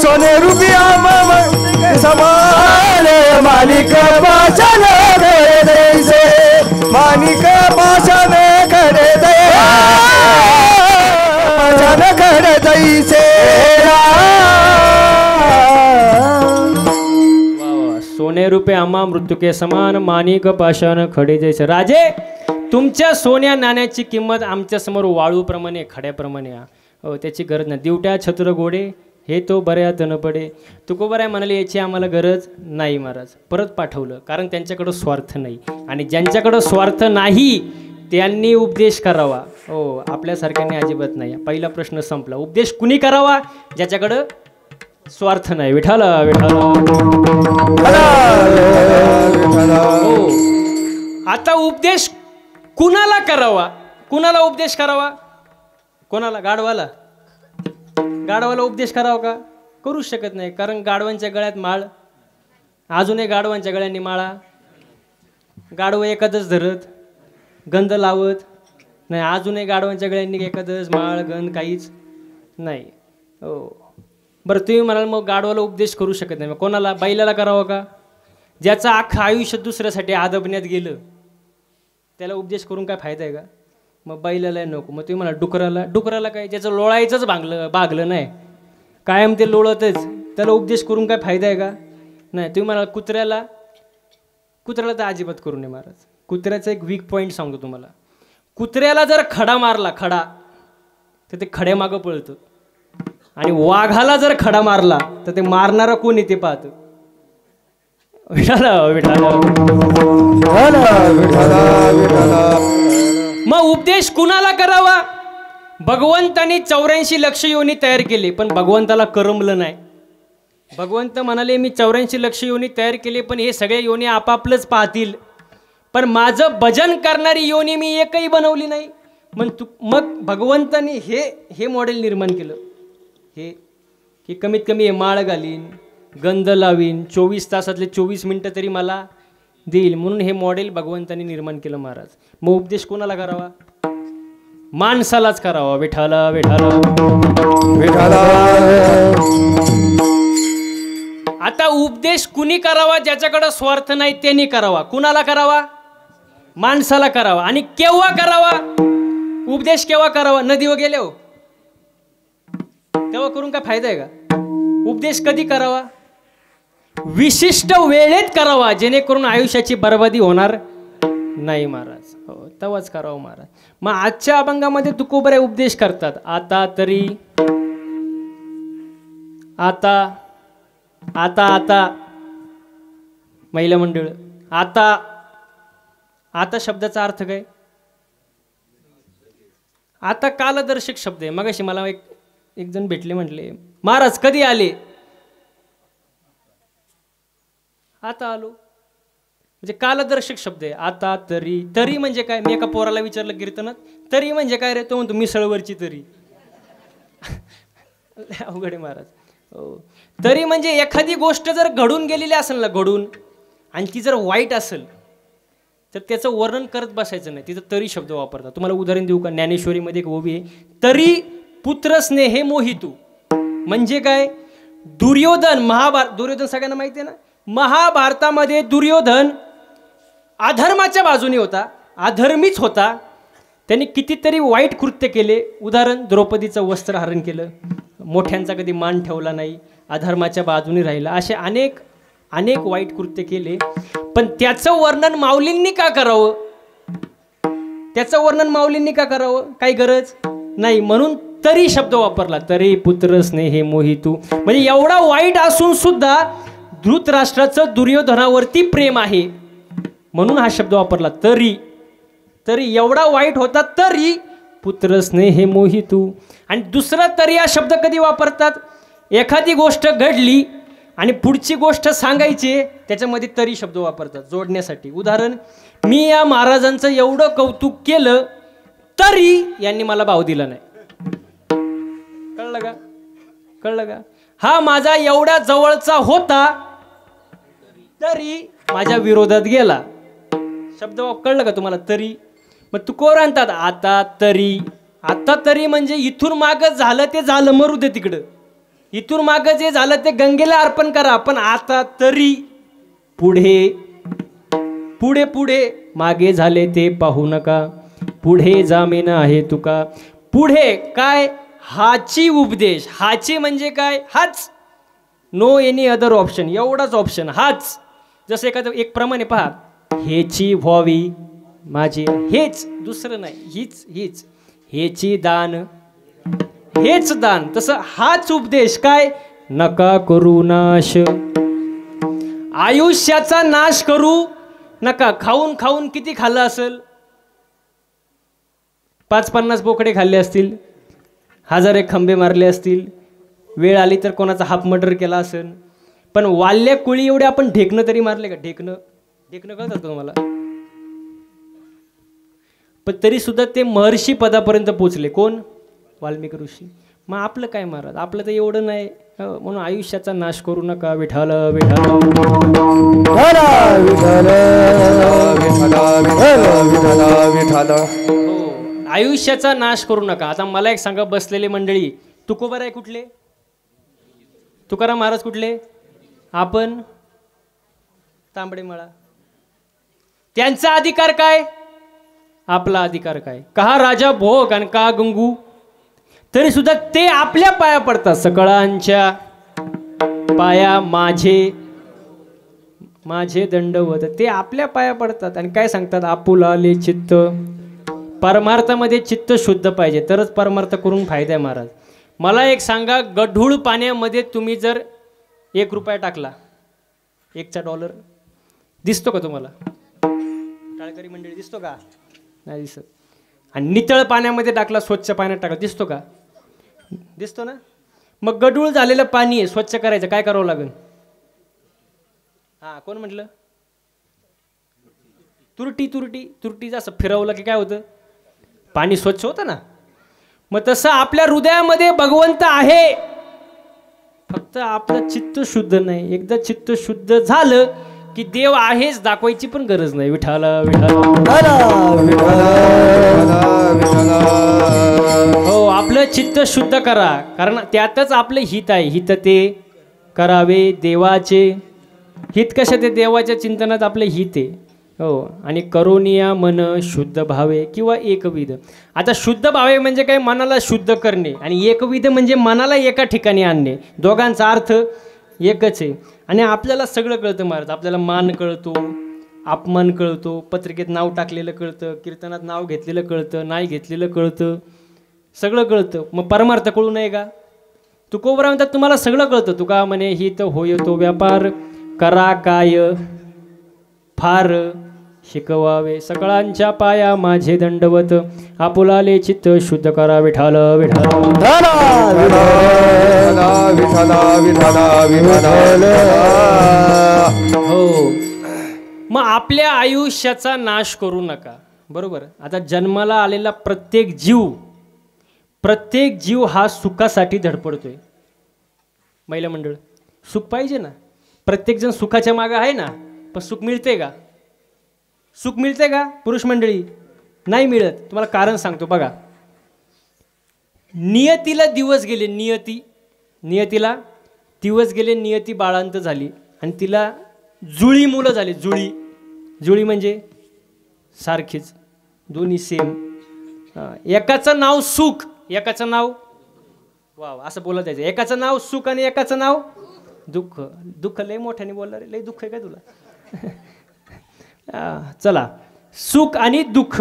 Speaker 2: सोने रुपये अमृती समान मालिक पाचन खडे जैसे मालिक पाचन खडे खडे जैसे.
Speaker 1: सोने रुपये आम्हा मृत्यू के समान माणिक पाषाण खडे जैसे. राजे, तुमच्या सोन्या नाण्याची किंमत आमच्या समोर वाळूप्रमाणे खड्याप्रमाणे. हो, त्याची गरज नाही. दिवट्या छत्र गोडे हे तो बऱ्यात न पडे. तुकोबराय म्हणाले याची आम्हाला गरज नाही महाराज. परत पाठवलं, कारण त्यांच्याकडं स्वार्थ नाही. आणि ज्यांच्याकडं स्वार्थ नाही त्यांनी उपदेश करावा. हो, आपल्यासारख्यांनी अजिबात नाही. पहिला प्रश्न संपला. उपदेश कुणी करावा, ज्याच्याकडं स्वार्थ नाही. विठाल विठाल. हो, आता उपदेश कुणाला करावा, कुणाला उपदेश करावा, कोणाला? गाढवाला. गाढवाला उपदेश करावा का? करूच शकत नाही, कारण गाढवांच्या गळ्यात माळ. अजूनही गाढवांच्या गळ्यांनी माळा. गाढवं एखादच धरत, गंध लावत नाही. अजूनही गाढवांच्या गळ्यांनी एखादच माळ गंध काहीच नाही. हो, बरं, तुम्ही म्हणाल मग गाढवाला उपदेश करू शकत नाही, मग कोणाला? बैलाला करावं का? ज्याचं अख्खं आयुष्य दुसऱ्यासाठी आदबण्यात गेलं, त्याला उपदेश करून काय फायदा आहे का? मग बैलाला नको. मग तुम्ही म्हणाल डुकराला. डुकराला काय, ज्याचं लोळायचंच भागलं नाही, कायम ते लोळतच, त्याला उपदेश करून काय फायदा आहे का? नाही. तुम्ही म्हणाल कुत्र्याला. कुत्र्याला तर अजिबात करू नये महाराज. कुत्र्याचा एक वीक पॉईंट सांगतो तुम्हाला. कुत्र्याला जर खडा मारला, खडा, तर ते खड्यामागं पळतं. आणि वाघाला जर खडा मारला तर ते मारणारा कोण येते पाहतं. मग उपदेश कुणाला करावा? भगवंतानी 84 लक्ष योनी तयार केले, पण भगवंताला करमलं नाही. भगवंत म्हणाले मी 84 लक्ष योनी तयार केले, पण हे सगळे योनी आपापलंच पाहतील, पण माझं भजन करणारी योनी मी एकही बनवली नाही. मग भगवंतानी हे मॉडेल निर्माण केलं, हे की कमीत कमी हे माळ घालीन, गंध लावीन, 24 तासातले 24 मिनटं तरी मला देईल, म्हणून हे मॉडेल भगवंतानी निर्माण केलं महाराज. मग उपदेश कोणाला करावा? माणसालाच करावा. विठाला विठाला विठाला. आता उपदेश कुणी करावा? ज्याच्याकडे स्वार्थ नाही त्यांनी करावा. कुणाला करावा? माणसाला करावा. आणि केव्हा करावा उपदेश? केव्हा करावा? नदीवर गेले हो तेव्हा करून काय फायदा आहे का? उपदेश कधी करावा? विशिष्ट वेळेत करावा, जेणेकरून आयुष्याची बर्बादी होणार नाही महाराज. हो, तेव्हाच करावं महाराज. मग आजच्या अभंगामध्ये तुकोबराय उपदेश करतात. आता तरी, आता आता आता महिला मंडळ. आता आता शब्दाचा अर्थ काय? आता कालदर्शक शब्द आहे. मगाशी मला एक जण भेटले, म्हटले महाराज कधी आले? आता आलो. म्हणजे कालदर्शक शब्द आहे. आता, तरी. तरी म्हणजे काय? मी एका पोराला विचारलं कीर्तनात, तरी म्हणजे काय रे? तो म्हणतो मिसळवरची तरी. अवघड आहे महाराज. हो, तरी म्हणजे एखादी गोष्ट जर घडून गेलेली असेल ना, घडून, आणि ती जर वाईट असेल तर त्याचं वर्णन करत बसायचं नाही, तिथं तरी शब्द वापरतात. तुम्हाला उदाहरण देऊ का? ज्ञानेश्वरीमध्ये एक ओवी आहे, तरी पुत्र स्नेहे मोहितू. म्हणजे काय? दुर्योधन, दुर्योधन सगळ्यांना माहिती आहे ना, महाभारतामध्ये दुर्योधन अधर्माच्या बाजूने होता, अधर्मीच होता. त्यांनी कितीतरी वाईट कृत्य केले. उदाहरण, द्रौपदीचं वस्त्रहरण केलं, मोठ्यांचा कधी मान ठेवला नाही, अधर्माच्या बाजूने राहिला, असे अनेक अनेक वाईट कृत्य केले. पण त्याचं वर्णन माऊलींनी का करावं? त्याचं वर्णन माऊलींनी का करावं? काही गरज नाही. म्हणून तरी शब्द वापरला, तरी पुत्र स्नेहे मोहितू. म्हणजे एवढा वाईट असून सुद्धा धृतराष्ट्राचं दुर्योधनावरती प्रेम आहे, म्हणून हा शब्द वापरला, तरी. तरी एवढा वाईट होता तरी पुत्र स्नेहे मोहितू. आणि दुसरा तरी हा शब्द कधी वापरतात? एखादी गोष्ट घडली आणि पुढची गोष्ट सांगायची, त्याच्यामध्ये तरी शब्द वापरतात जोडण्यासाठी. उदाहरण, मी या महाराजांचं एवढं कौतुक केलं तरी यांनी मला भाव दिला नाही. कळलं का? कळलं का? हा माझा एवढ्या जवळचा होता तरी माझ्या विरोधात गेला. शब्द कळलं का तुम्हाला? तरी. मग तुकोर आणतात आता तरी. आता तरी म्हणजे इथून मागं झालं ते झालं, मरू दे तिकडं. इथून मागं जे झालं ते गंगेला अर्पण करा. पण आता तरी पुढे पुढे पुढे मागे झाले ते पाहू नका, पुढे जामीन आहे तुका. पुढे काय? हाची उपदेश. हाची म्हणजे काय? हाच. No any other option. एवढाच ऑप्शन हाच. जसं एखादं एक प्रमाणे पहा, हेची व्हावी माझी, हेच, दुसरं नाही, हीच हीच. हेची दान, हेच दान. तसं हाच उपदेश. काय? नका करू नाश, आयुष्याचा नाश करू नका. खाऊन खाऊन किती खाल्लं असेल? 5-50 बोकडे खाल्ले असतील, 1000 खंबे मारले असतील, वेळ आली तर कोणाचा हाफ मर्डर केला असेल. पण वाल्ल्या कुळी एवढे आपण ढेकणं तरी मारले का? ढेकणं कळतात का तुम्हाला? पण तरी सुद्धा ते महर्षी पदापर्यंत पोचले. कोण? वाल्मिकी ऋषी. मग आपलं काय महाराज? आपलं तर एवढं नाही. म्हणून आयुष्याचा नाश करू नका. विठाल विठाल हो, आयुष्याचा नाश करू नका. आता मला एक सांगा, बसलेले मंडळी, तुकोबार आहे कुठले? तुकाराम महाराज कुठले? आपण तांबडे मळा. त्यांचा अधिकार काय? आपला अधिकार काय? कहा राजा भोग आणि का गंगू. तरी सुद्धा ते आपल्या पाया पडतात. सकळांच्या पाया माझे माझे दंडवत. ते आपल्या पाया पडतात आणि काय सांगतात? आपुलाले चित्त. परमार्थामध्ये चित्त शुद्ध पाहिजे, तरच परमार्थ करून फायदा आहे महाराज. मला एक सांगा, गढूळ पाण्यामध्ये तुम्ही जर 1 रुपया टाकला, 1चा डॉलर दिसतो का तुम्हाला? टाळकरी मंडळी दिसतो का? नाही दिसत. आणि नितळ पाण्यामध्ये टाकला, स्वच्छ पाण्यात टाकला, दिसतो का? दिसतो ना. मग गढूळ झालेलं पाणी आहे, स्वच्छ करायचं, काय करावं लागेल? हा, कोण म्हटलं? तुरटी. तुरटी तुरटी असं फिरवलं की काय होतं? पाणी स्वच्छ होतं ना. मग तसं आपल्या हृदयामध्ये भगवंत आहे, फक्त आपलं चित्त शुद्ध नाही. एकदा चित्त शुद्ध झालं की देव आहेच दाखवायची पण गरज नाही. विठाला हो, आपलं चित्त शुद्ध करा, कारण त्यातच आपलं हित आहे. हित ते करावे देवाचे. हित कशा? ते देवाच्या चिंतनात आपलं हित आहे. हो, आणि करोनिया मन शुद्ध भावे किंवा एकविध. आता शुद्ध भावे म्हणजे काय? मनाला शुद्ध करणे. आणि एकविध म्हणजे मनाला एका ठिकाणी आणणे. दोघांचा अर्थ एकच आहे. आणि आपल्याला सगळं कळतं महाराज. आपल्याला मान कळतो, अपमान कळतो, पत्रिकेत नाव टाकलेलं कळतं, कीर्तनात नाव घेतलेलं कळतं, नाही घेतलेलं कळतं, सगळं कळतं. मग परमार्थ कळू नये का? तुकोबरा म्हणतात तुम्हाला सगळं कळतं. तुका म्हणे हित होय तो व्यापार, करा काय फार शिकवावे सकळांच्या पाया माझे दंडवत आपुलाले चित्त शुद्ध करा विठाल विठाल हो. मग आपल्या आयुष्याचा नाश करू नका, बरोबर. आता जन्माला आलेला प्रत्येक जीव हा सुखासाठी धडपडतोय. महिला मंडळ, सुख पाहिजे ना, प्रत्येकजण सुखाच्या मागे आहे ना, पण सुख मिळते का? सुख मिळते का पुरुष मंडळी? नाही मिळत. तुम्हाला कारण सांगतो बघा. नियतीला दिवस गेले, नियतीला दिवस गेले, नियती बाळांत झाली आणि तिला जुळी मुलं झाली. जुळी म्हणजे सारखीच, दोन्ही सेम. एकाचं नाव सुख, एकाचं नाव वाव असं बोलत जायचं. एकाचं नाव सुख आणि एकाचं नाव दुःख. दुःख लय मोठ्याने बोलणार, लय दुःख आहे का तुला? चला, सुख आणि दुःख.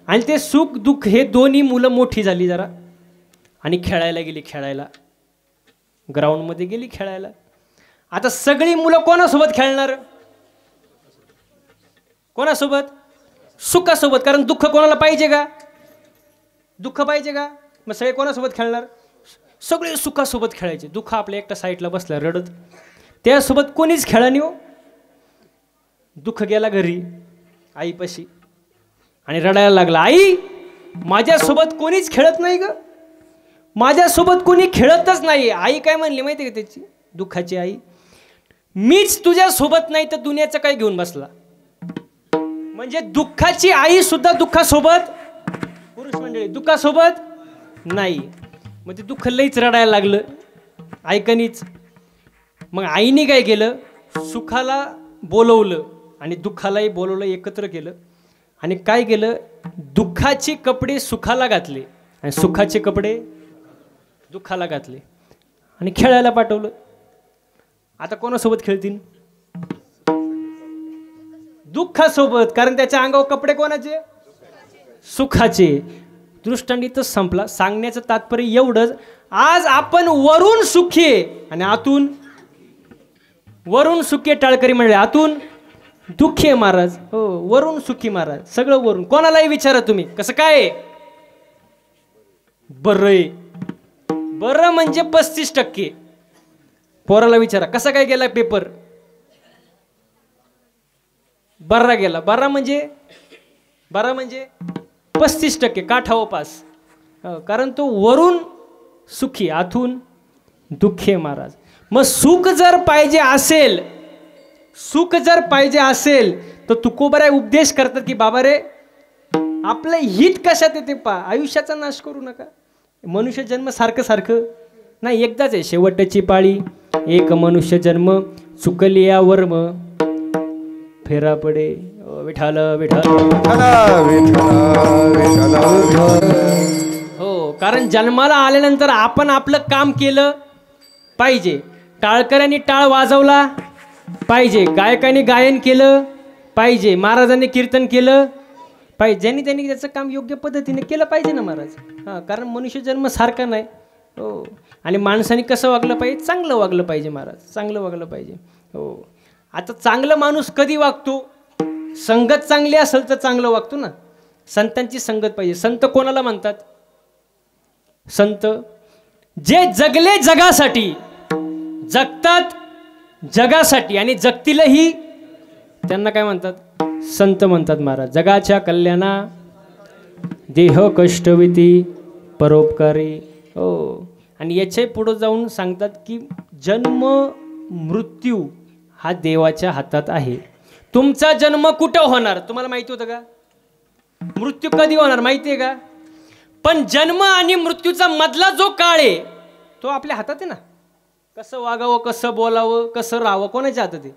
Speaker 1: आणि ते सुख दुःख हे दोन्ही मुलं मोठी झाली जरा आणि खेळायला गेली, ग्राउंडमध्ये गेली खेळायला. आता सगळी मुलं कोणासोबत खेळणार? कोणासोबत? सुखासोबत. कारण दुःख कोणाला पाहिजे का? दुःख पाहिजे का? मग सगळे कोणासोबत खेळणार? सगळे सुखासोबत खेळायचे. दुःख आपल्या एकटा साईडला बसला रडत, त्यासोबत कोणीच खेळा नाही हो. दुःख गेला घरी आईपाशी आणि रडायला लागला, आई माझ्यासोबत कोणीच खेळत नाही ग, माझ्यासोबत कोणी खेळतच नाही. आई काय म्हणली माहिती आहे का त्याची, दुःखाची आई, मीच तुझ्यासोबत नाही तर दुनियाचं काय घेऊन बसला. म्हणजे दुःखाची आई सुद्धा दुःखासोबत, पुरुष मंडळी, दुःखासोबत नाही. मग ते दुःख लईच रडायला लागलं, ऐकणीच. मग आईने काय केलं, सुखाला बोलवलं आणि दुःखालाही बोलवलं, एकत्र केलं. आणि काय केलं, दुःखाचे कपडे सुखाला घातले आणि सुखाचे कपडे दुःखाला घातले आणि खेळायला पाठवलं. आता कोणासोबत खेळतील? दुःखासोबत. कारण त्याच्या अंगावर कपडे कोणाचे? सुखाचे. दृष्टांत इथंच संपला. सांगण्याचं तात्पर्य एवढंच, आज आपण वरून सुखी आहे आणि आतून, वरून सुखी टाळकरी म्हणले, आतून दुःखी आहे महाराज. हो, वरून सुखी महाराज, सगळं वरून. कोणालाही विचारा तुम्ही कसं काय बरं आहे, बरं म्हणजे 35%. पोराला विचारा कसा काय गेला पेपर, बर्रा गेला. बर्रा म्हणजे 35%, काठावर पास. कारण तो वरून सुखी, आतून दुःखी आहे महाराज. मग सुख जर पाहिजे असेल तर तुकोबराय उपदेश करतात की बाबा रे, आपलं हित कशात येते पहा, आयुष्याचा नाश करू नका. मनुष्य जन्म सारखं नाही, एकदाच आहे, शेवटची पाळी. एक मनुष्य जन्म, चुकली या वर्म, फेरा पडे विठाल विठाल. हो, कारण जन्माला आल्यानंतर आपण आपलं काम केलं पाहिजे. टाळकऱ्यांनी टाळ वाजवला पाहिजे, गायकांनी गायन केलं पाहिजे, महाराजांनी कीर्तन केलं पाहिजे. ज्यांनी त्यांनी त्याचं काम योग्य पद्धतीने केलं पाहिजे ना महाराज. हां, कारण मनुष्य जन्म सारखा नाही. हो, आणि माणसाने कसं वागलं पाहिजे? चांगलं वागलं पाहिजे महाराज, चांगलं वागलं पाहिजे. हो, आता चांगलं माणूस कधी वागतो? संगत चांगली असेल तर चांगलं वागतो ना. संतांची संगत पाहिजे. संत कोणाला म्हणतात? संत जे जगले जगासाठी, जगतात जगासाठी आणि जगतीलही, त्यांना काय म्हणतात? संत म्हणतात महाराज. जगाच्या कल्याणा देह कष्टविती परोपकारी. हो, आणि याच्या पुढे जाऊन सांगतात की जन्म मृत्यू हा देवाच्या हातात आहे. तुमचा जन्म कुठं होणार तुम्हाला माहिती होतं का? मृत्यू कधी होणार माहिती आहे का? पण जन्म आणि मृत्यूचा मधला जो काळ आहे तो आपल्या हातात आहे ना. कसं वागावं, कसं बोलावं, कसं राहावं कोणाच्या हातात आहे?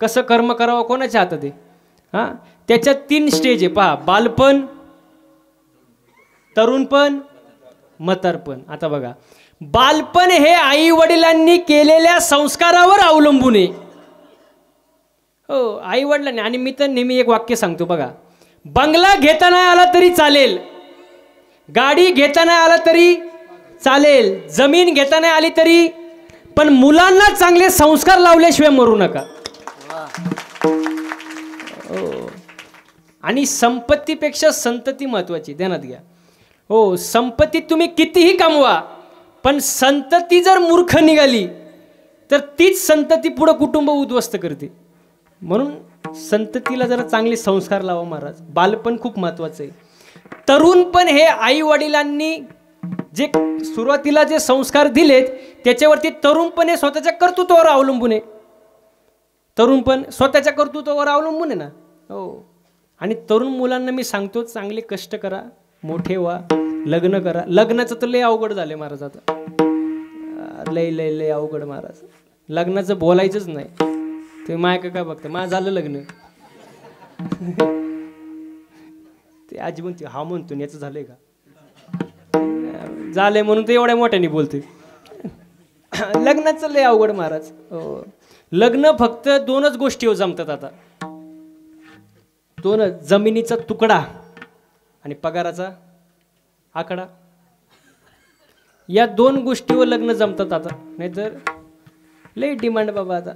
Speaker 1: कसं कर्म करावं कोणाच्या हातात आहे? हां, त्याच्यात 3 स्टेज आहे पहा, बालपण, तरुणपण, म्हातारपण. आता बघा, बालपण हे आई वडिलांनी केलेल्या संस्कारावर अवलंबून आहे. हो, आई वडिलांनी. आणि मी तर नेहमी एक वाक्य सांगतो बघा, बंगला घेता नाही आला तरी चालेल, गाडी घेता नाही आला तरी चालेल, जमीन घेता नाही आली तरी, पण मुलांना चांगले संस्कार लावल्याशिवाय मरू नका. आणि संपत्तीपेक्षा संतती महत्त्वाची, ध्यानात घ्या. हो, संपत्ती तुम्ही कितीही कमवा, पण संतती जर मूर्ख निघाली तर तीच संतती पुढं कुटुंब उद्ध्वस्त करते. म्हणून संततीला जरा चांगले संस्कार लावा महाराज. बालपण खूप महत्त्वाचं आहे. तरुणपण हे आई वडिलांनी जे सुरुवातीला जे संस्कार दिलेत त्याच्यावरती तरुणपणे स्वतःच्या कर्तृत्वावर अवलंबून आहे. तरुणपण स्वतःच्या कर्तृत्वावर अवलंबून आहे ना. हो, आणि तरुण मुलांना मी सांगतो, चांगले कष्ट करा, मोठे व्हा, लग्न करा. लग्नाचं तर लय अवघड झालं महाराज आता. लय लय लय अवघड महाराज. लग्नाचं बोलायचंच नाही. ते माय काय बघतं, माझं झालं लग्न. ते आजी म्हणते हा म्हणतो याचं झालंय का, झालंय म्हणून ते एवढ्या मोठ्याने बोलते. लग्नाचं लय अवघड महाराज. हो, लग्न फक्त दोनच गोष्टीवर जमतात आता. दोनच, जमिनीचा तुकडा आणि पगाराचा आकडा. या दोन गोष्टीवर लग्न जमतात आता, नाहीतर लय डिमांड बाबा आता.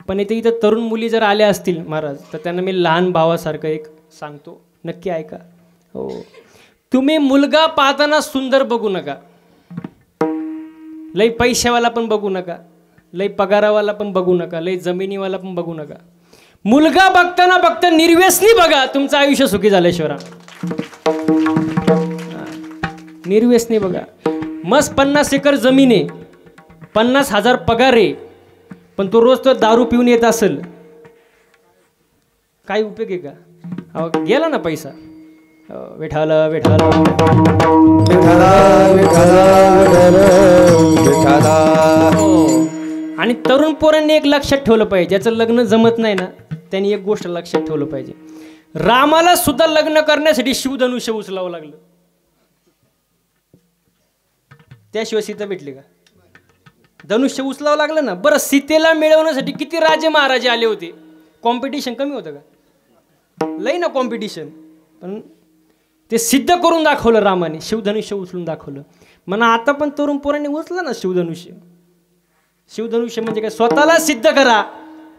Speaker 1: पण इथं तरुण मुली जर आल्या असतील महाराज तर त्यांना मी लहान भावासारखं एक सांगतो, नक्की ऐका. हो, तुम्ही मुलगा पाहताना सुंदर बघू नका, लय पैशावाला पण बघू नका, लय पगारावाला पण बघू नका, लय जमिनीवाला पण बघू नका. मुलगा बघताना फक्त निर्व्यसनी बघा, तुमचं आयुष्य सुखी झाल्याशिवाय. निर्व्यसनी बघा. मस्त 50 एकर जमीन आहे, 50,000 पगार आहे, पण तो रोज तो दारू पिऊन येत असेल, काय उपयोग आहे का? अहो, गेला ना पैसा. विठाल विठाल आणि तरुण पोरांनी एक लक्षात ठेवलं पाहिजे, ज्याचं लग्न जमत नाही ना त्यांनी एक गोष्ट लक्षात ठेवलं पाहिजे. रामाला सुद्धा लग्न करण्यासाठी शिवधनुष्य उचलावं लागलं, त्याशिवाय सीता भेटली का? धनुष्य उचलावं लागलं ना. बरं, सीतेला मिळवण्यासाठी किती राजे महाराजे आले होते, कॉम्पिटिशन कमी होतं का? लई ना कॉम्पिटिशन. पण ते सिद्ध करून दाखवलं रामाने, शिवधनुष्य उचलून दाखवलं. म्हणा आता पण तरुण पोरांनी उचलं ना शिवधनुष्य. शिवधनुष्य म्हणजे काय? स्वतःला सिद्ध करा,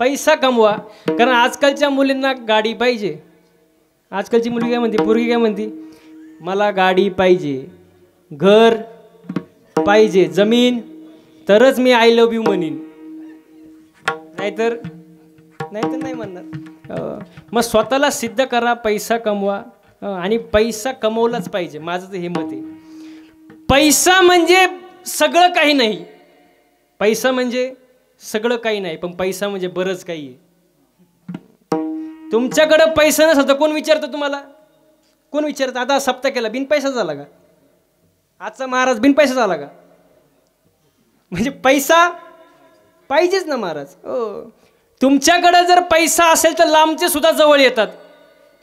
Speaker 1: पैसा कमवा. कारण आजकालच्या मुलींना गाडी पाहिजे. आजकालची मुलगी काय म्हणते, पोरगी काय म्हणते, मला गाडी पाहिजे, घर पाहिजे, जमीन, तरच मी आय लव्ह यू म्हणीन, नाहीतर नाही म्हणणार. मग स्वतःला सिद्ध करा, पैसा कमवा, आणि पैसा कमवलाच पाहिजे. माझं तर हे मत आहे. पैसा म्हणजे सगळं काही नाही, पैसा म्हणजे सगळं काही नाही, पण पैसा म्हणजे बरंच काही आहे. तुमच्याकडं पैसा नसतं तर कोण विचारतं तुम्हाला? कोण विचारतं? आता सप्ताह केला बिन पैसा झाला का? आजचा महाराज बिन पैसा झाला का? म्हणजे पैसा पाहिजेच ना महाराज. हो, तुमच्याकडे जर पैसा असेल तर लांबचे सुद्धा जवळ येतात,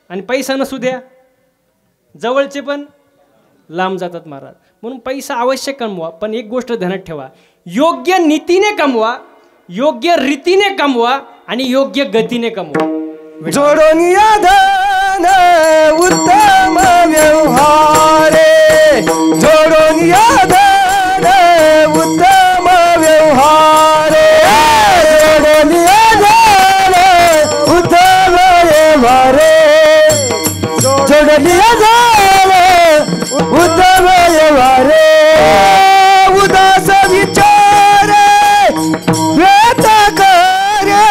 Speaker 1: आणि पैसा नसू द्या जवळचे पण लांब जातात महाराज. म्हणून पैसा अवश्य कमवा, पण एक गोष्ट ध्यानात ठेवा, योग्य नीतीने कमवा, योग्य रीतीने कमवा, आणि योग्य गतीने कमवा.
Speaker 2: जोडून या धन उत्तम व्यवहारे, जोडून या धन उत्तम व्यवहारे, जोडून या धन उत्तम व्यवहारे, जोडून या धन उत्तम व्यवहारे. उदास विचार व्यथ करे,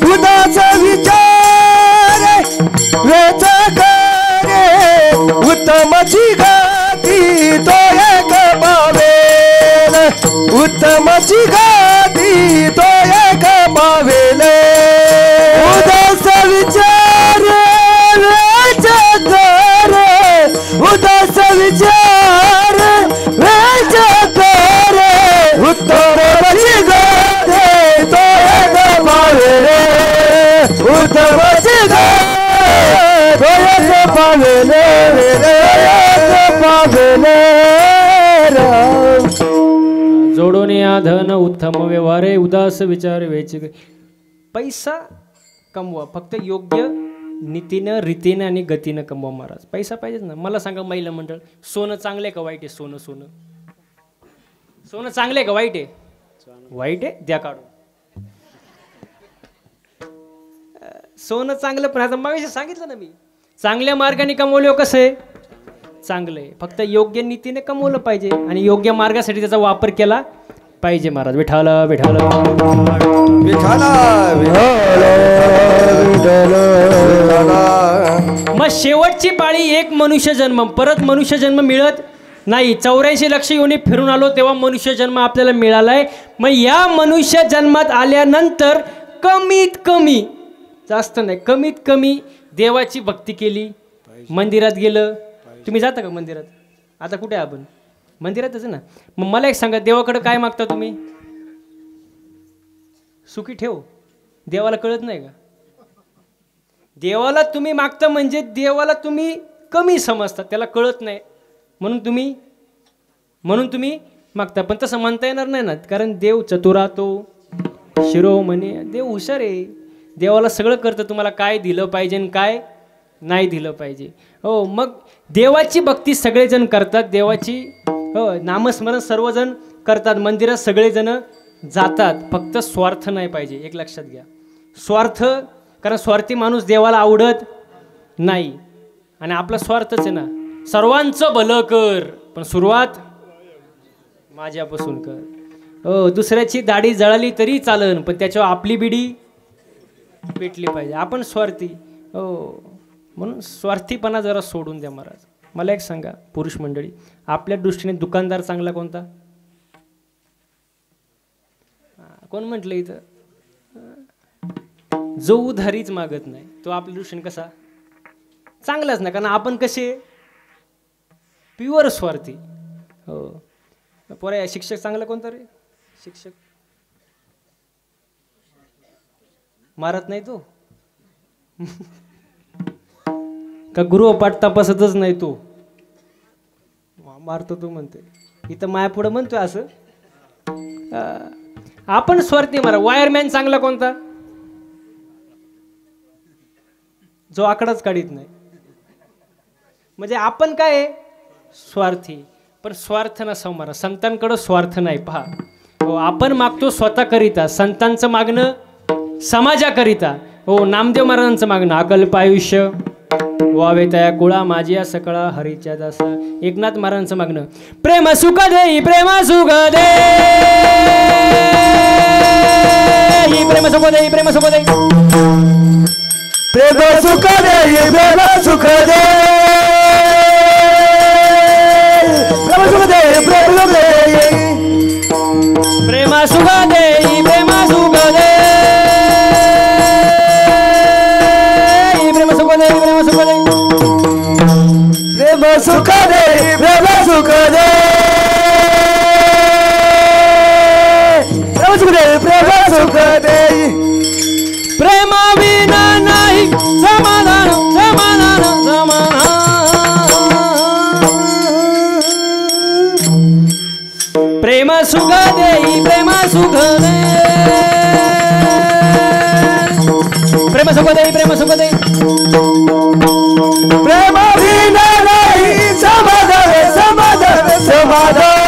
Speaker 2: उदास विचार व्यथ करे, उत्तमची गती तो एक पावेल, उत्तमची गती तो एक पावेल. उदास विचार व्यथ करे, उदास विचार व्यथ करे, उत्तमची गती तो एक पावेल, उत्तमची गती तो एक पावेल, एक पावेल.
Speaker 1: जोडून या धन उत्तम व्यवहारे, उदास विचार वेच. पैसा कमवा, फक्त योग्य नीतीनं रीतीनं आणि गतीनं कमवा महाराज. पैसा पाहिजेच ना. मला सांगा महिला मंडळ, सोनं चांगलं आहे का वाईट आहे? सोनं सोनं सोनं चांगलं आहे का वाईट आहे? वाईट आहे, द्या काढून. सोनं चांगलं, पण आता मग सांगितलं ना मी, चांगल्या मार्गाने कमवलं कसं आहे, चांगलं आहे. फक्त योग्य नीतीने कमवलं पाहिजे आणि योग्य मार्गासाठी त्याचा वापर केला पाहिजे. महाराज विठाल विठाल
Speaker 2: विठाला
Speaker 1: मग शेवटची पाळी एक मनुष्य जन्म, परत मनुष्य जन्म मिळत नाही. 84 लक्ष योनी फिरून आलो तेव्हा मनुष्य जन्म आपल्याला मिळालाय. मग या मनुष्य जन्मात आल्यानंतर कमीत कमी, जास्त नाही, कमीत कमी देवाची भक्ती केली, मंदिरात गेलं. तुम्ही जाता का मंदिरात? आता कुठे आहे आपण? मंदिरातच ना. मग मला एक सांगा, देवाकडे काय मागता तुम्ही? सुखी ठेव. देवाला कळत नाही का? देवाला तुम्ही मागता म्हणजे देवाला तुम्ही कमी समजता, त्याला कळत नाही म्हणून तुम्ही मागता. पण तसं म्हणता येणार नाही ना, कारण देव चतुरा, तो शिरोमणी, देव हुशार आहे. देवाला सगळं करतं, तुम्हाला काय दिलं पाहिजे आणि काय नाही दिलं पाहिजे. हो, मग देवाची भक्ती सगळेजण करतात, देवाची नामस्मरण सर्वजण करतात, मंदिरात सगळेजण जातात. फक्त स्वार्थ नाही पाहिजे, एक लक्षात घ्या. स्वार्थ, कारण स्वार्थी माणूस देवाला आवडत नाही. आणि आपला स्वार्थच आहे ना, सर्वांचं भलं कर पण सुरुवात माझ्यापासून कर. हो, दुसऱ्याची दाढी जळाली तरी चालन पण त्याच्यावर आपली बिडी पेटली पाहिजे. आपण स्वार्थी, हो, म्हणून स्वार्थीपणा जरा सोडून द्या. महाराज मला एक सांगा, पुरुष मंडळी, आपल्या दृष्टीने दुकानदार चांगला कोणता? कोण म्हटलं इथं? जो उधारीच मागत नाही तो आपल्या दृष्टीने कसा? चांगलाच ना, कारण आपण कसे प्युअर स्वार्थी. हो, पोरा शिक्षक चांगला कोणता रे? शिक्षक मारत नाही तो का? गृहपाठ तपासतच नाही तो, मारतो तो म्हणते. इथं माया पुढं म्हणतोय असं. आपण स्वार्थी. मारा. वायरमॅन चांगला कोणता? जो आकडाच काढीत नाही. म्हणजे आपण काय स्वार्थी. पण स्वार्थ नसावं महाराज, संतांकडं स्वार्थ नाही. पहा, हो, आपण मागतो स्वतःकरिता, संतांचं मागणं समाजाकरिता. हो, नामदेव महाराजांचं मागणं अकल्प आयुष्य वावे तया कुळा माझी सकळा हरीच्या दासा. एकनाथ महाराजांचं मागणं प्रेम सुख दे, प्रेम सुख दे, प्रेम सुख दे, प्रेम सुख दे,
Speaker 2: प्रेम सुख दे, प्रेम सुख दे, प्रेम सुख दे, प्रेम सुख दे,
Speaker 1: प्रेम सुख दे, प्रेम सुख दे, प्रेम सुख दे, प्रेम सुख दे,
Speaker 2: प्रेम सुख दे, प्रेम सुख दे, प्रेम सुख दे, प्रेम सुख दे.
Speaker 1: प्रेम विना नाही समाधान, समाधान, समाधान. प्रेम सुख दे, प्रेम सुख दे, प्रेम सुख दे, प्रेम सुख दे,
Speaker 2: प्रेम विना नाही समाधान, समाधान, समाधान.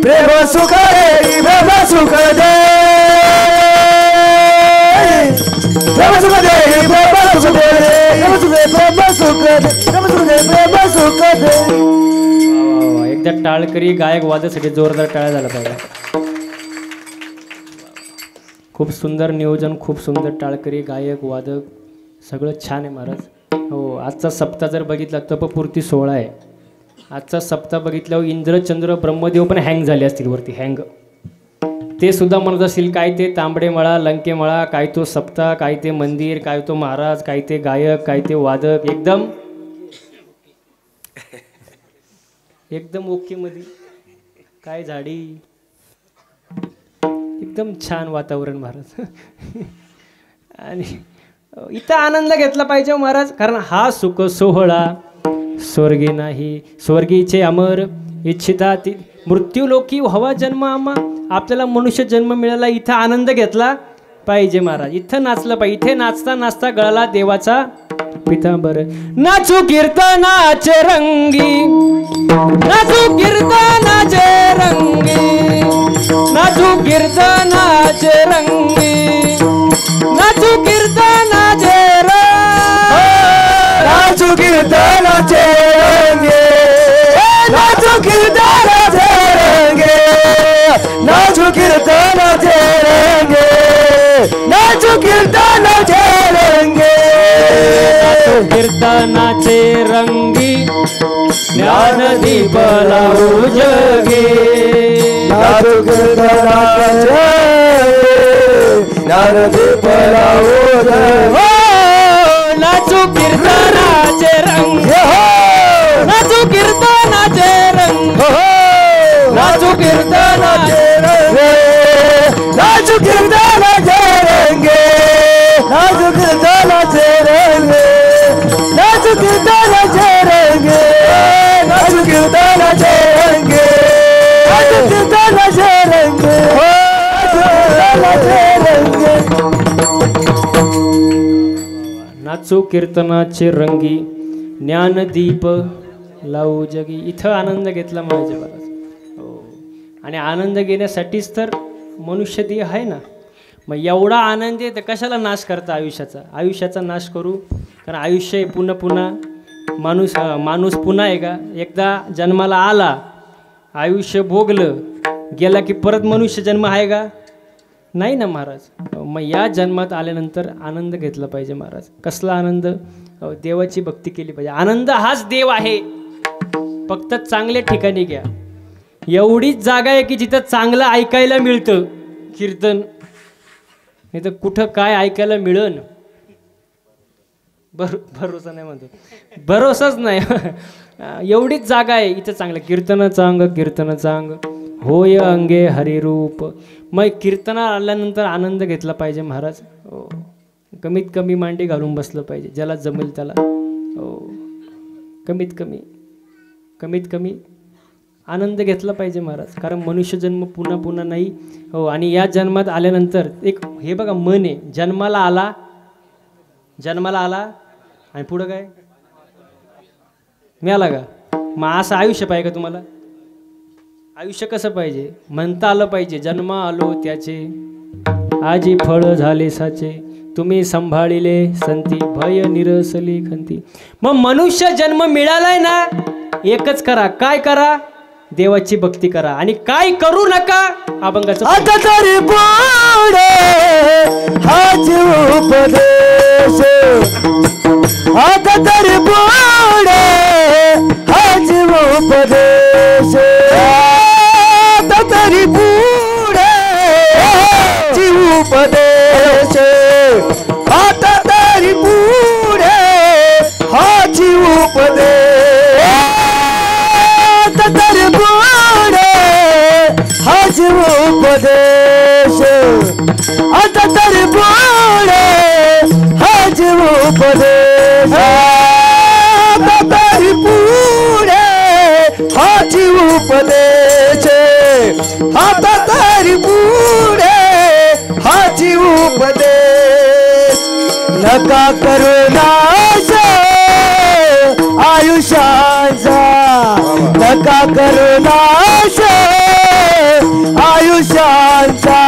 Speaker 2: प्रेम सुख दे, प्रेम सुख दे, प्रेम सुख दे, प्रेम सुख दे, प्रेम सुख दे, प्रेम सुख दे, प्रेम सुख दे, प्रेम सुख दे.
Speaker 1: एकदा टाळकरी गायक वादसाठी जोरदार टाळ्या झाला पाहिजे. खूप सुंदर नियोजन, खूप सुंदर टाळकरी गायक वादक सगळं छान आहे महाराज. हो, आजचा सप्ताह जर बघितला तपपूर्ती 16 आहे. आजचा सप्ताह बघितल्यावर इंद्र चंद्र ब्रह्मदेव पण हँग झाले असतील वरती, हँग. ते सुद्धा म्हणत असतील काय ते तांबडे मळा, लंके मळा, काय तो सप्ताह, काय ते मंदिर, काय तो महाराज, काय ते गायक, काय ते वादक. एकदम एकदम ओके मध्ये, काय झाडी, एकदम छान वातावरण महाराज. आणि इथं आनंद घेतला पाहिजे महाराज, कारण हा सुख सोहळा स्वर्गी नाही. स्वर्गीचे अमर इच्छिता ती मृत्यूलोकी व्हावा जन्म आम्हा. आपल्याला मनुष्य जन्म मिळाला, इथं आनंद घेतला पाहिजे महाराज. इथं नाचलं पाहिजे. इथे नाचता नाचता गळाला देवाचा पितांबर. नाचू कीर्तनाचे रंगी, नाचू कीर्तनाचे रंगी, नाचू कीर्तनाचे रंगी. नाचू कीर्तनाचे
Speaker 2: नाचू कीर्तनाचे रंगे नाचू कीर्तनाचे रंगे नाचू कीर्तनाचे रंगे नाचू कीर्तनाचे रंगे
Speaker 1: कीर्तनाचे रंगी ज्ञानदीप लावू जगे
Speaker 2: नाचू कीर्तनाचे ज्ञानदीप लावू जगे
Speaker 1: नाचू कीर्तनाचे रंग नाचू कीर्तनाचे रंग नाचू कीर्तनाचे रंग
Speaker 2: नाचू कीर्तनाचे रंगे नाचू कीर्तनाचे रंगे नाचू कीर्तनाचे रंगे नाचू कीर्तनाचे रंगे नाचू कीर्तनाचे रंगे
Speaker 1: नाचू कीर्तनाचे रंगी ज्ञानदीप लावू जगी. इथं आनंद घेतला माझ्या महाराज. हो, आणि आनंद घेण्यासाठीच तर मनुष्य देह आहे ना. मग एवढा आनंद आहे तर कशाला नाश करता आयुष्याचा नाश करू. कारण आयुष्य आहे पुन्हा पुन्हा माणूस पुन्हा आहे का एकदा जन्माला आला आयुष्य भोगलं गेला की परत मनुष्य जन्म आहे का नाही ना महाराज. मग या जन्मात आल्यानंतर आनंद घेतला पाहिजे महाराज. कसला आनंद देवाची भक्ती केली पाहिजे. आनंद हाच देव आहे फक्त चांगल्या ठिकाणी घ्या. एवढीच जागा आहे की जिथं चांगलं ऐकायला मिळतं कीर्तन नाही तर कुठं काय ऐकायला मिळन भरोसा नाही म्हणतो भरोसाच नाही. एवढीच जागा आहे इथं चांगलं कीर्तनाचं अंग होय अंगे हरिरूप. मग कीर्तना आल्यानंतर आनंद घेतला पाहिजे महाराज. हो, कमीत कमी मांडी घालून बसलं पाहिजे ज्याला जमेल त्याला. हो, कमीत कमी आनंद घेतला पाहिजे महाराज. कारण मनुष्य जन्म पुन्हा पुन्हा नाही. हो, आणि या जन्मात आल्यानंतर एक हे बघा मन आहे जन्माला आला आणि पुढं काय मिळाला का. मग असं आयुष्य पाहिजे का तुम्हाला. आयुष्य कसं पाहिजे म्हणता आलं पाहिजे जन्म आलो त्याचे आजी फळ झाले साचे तुम्ही संभाळिले संती भय निरसली खंती. मग मनुष्य जन्म मिळालाय ना एकच करा. काय करा देवाची भक्ती करा आणि काय करू नका अभंगाचं.
Speaker 2: आता तरी पुढे हाच उपदेश आता तरी पुढे हाच उपदेश आता तरी पुढे हाच उपदेश आता तरी पुढे हाच उपदेश आता तरी पुढे हाच उपदेश आता तरी पुढे हाच उपदेश आता तरी पुढे हाच उपदेश आता तरी पुढे हाच उपदेश. नका करू नाश आयुष्याचा नका करू नाश आयुष्याचा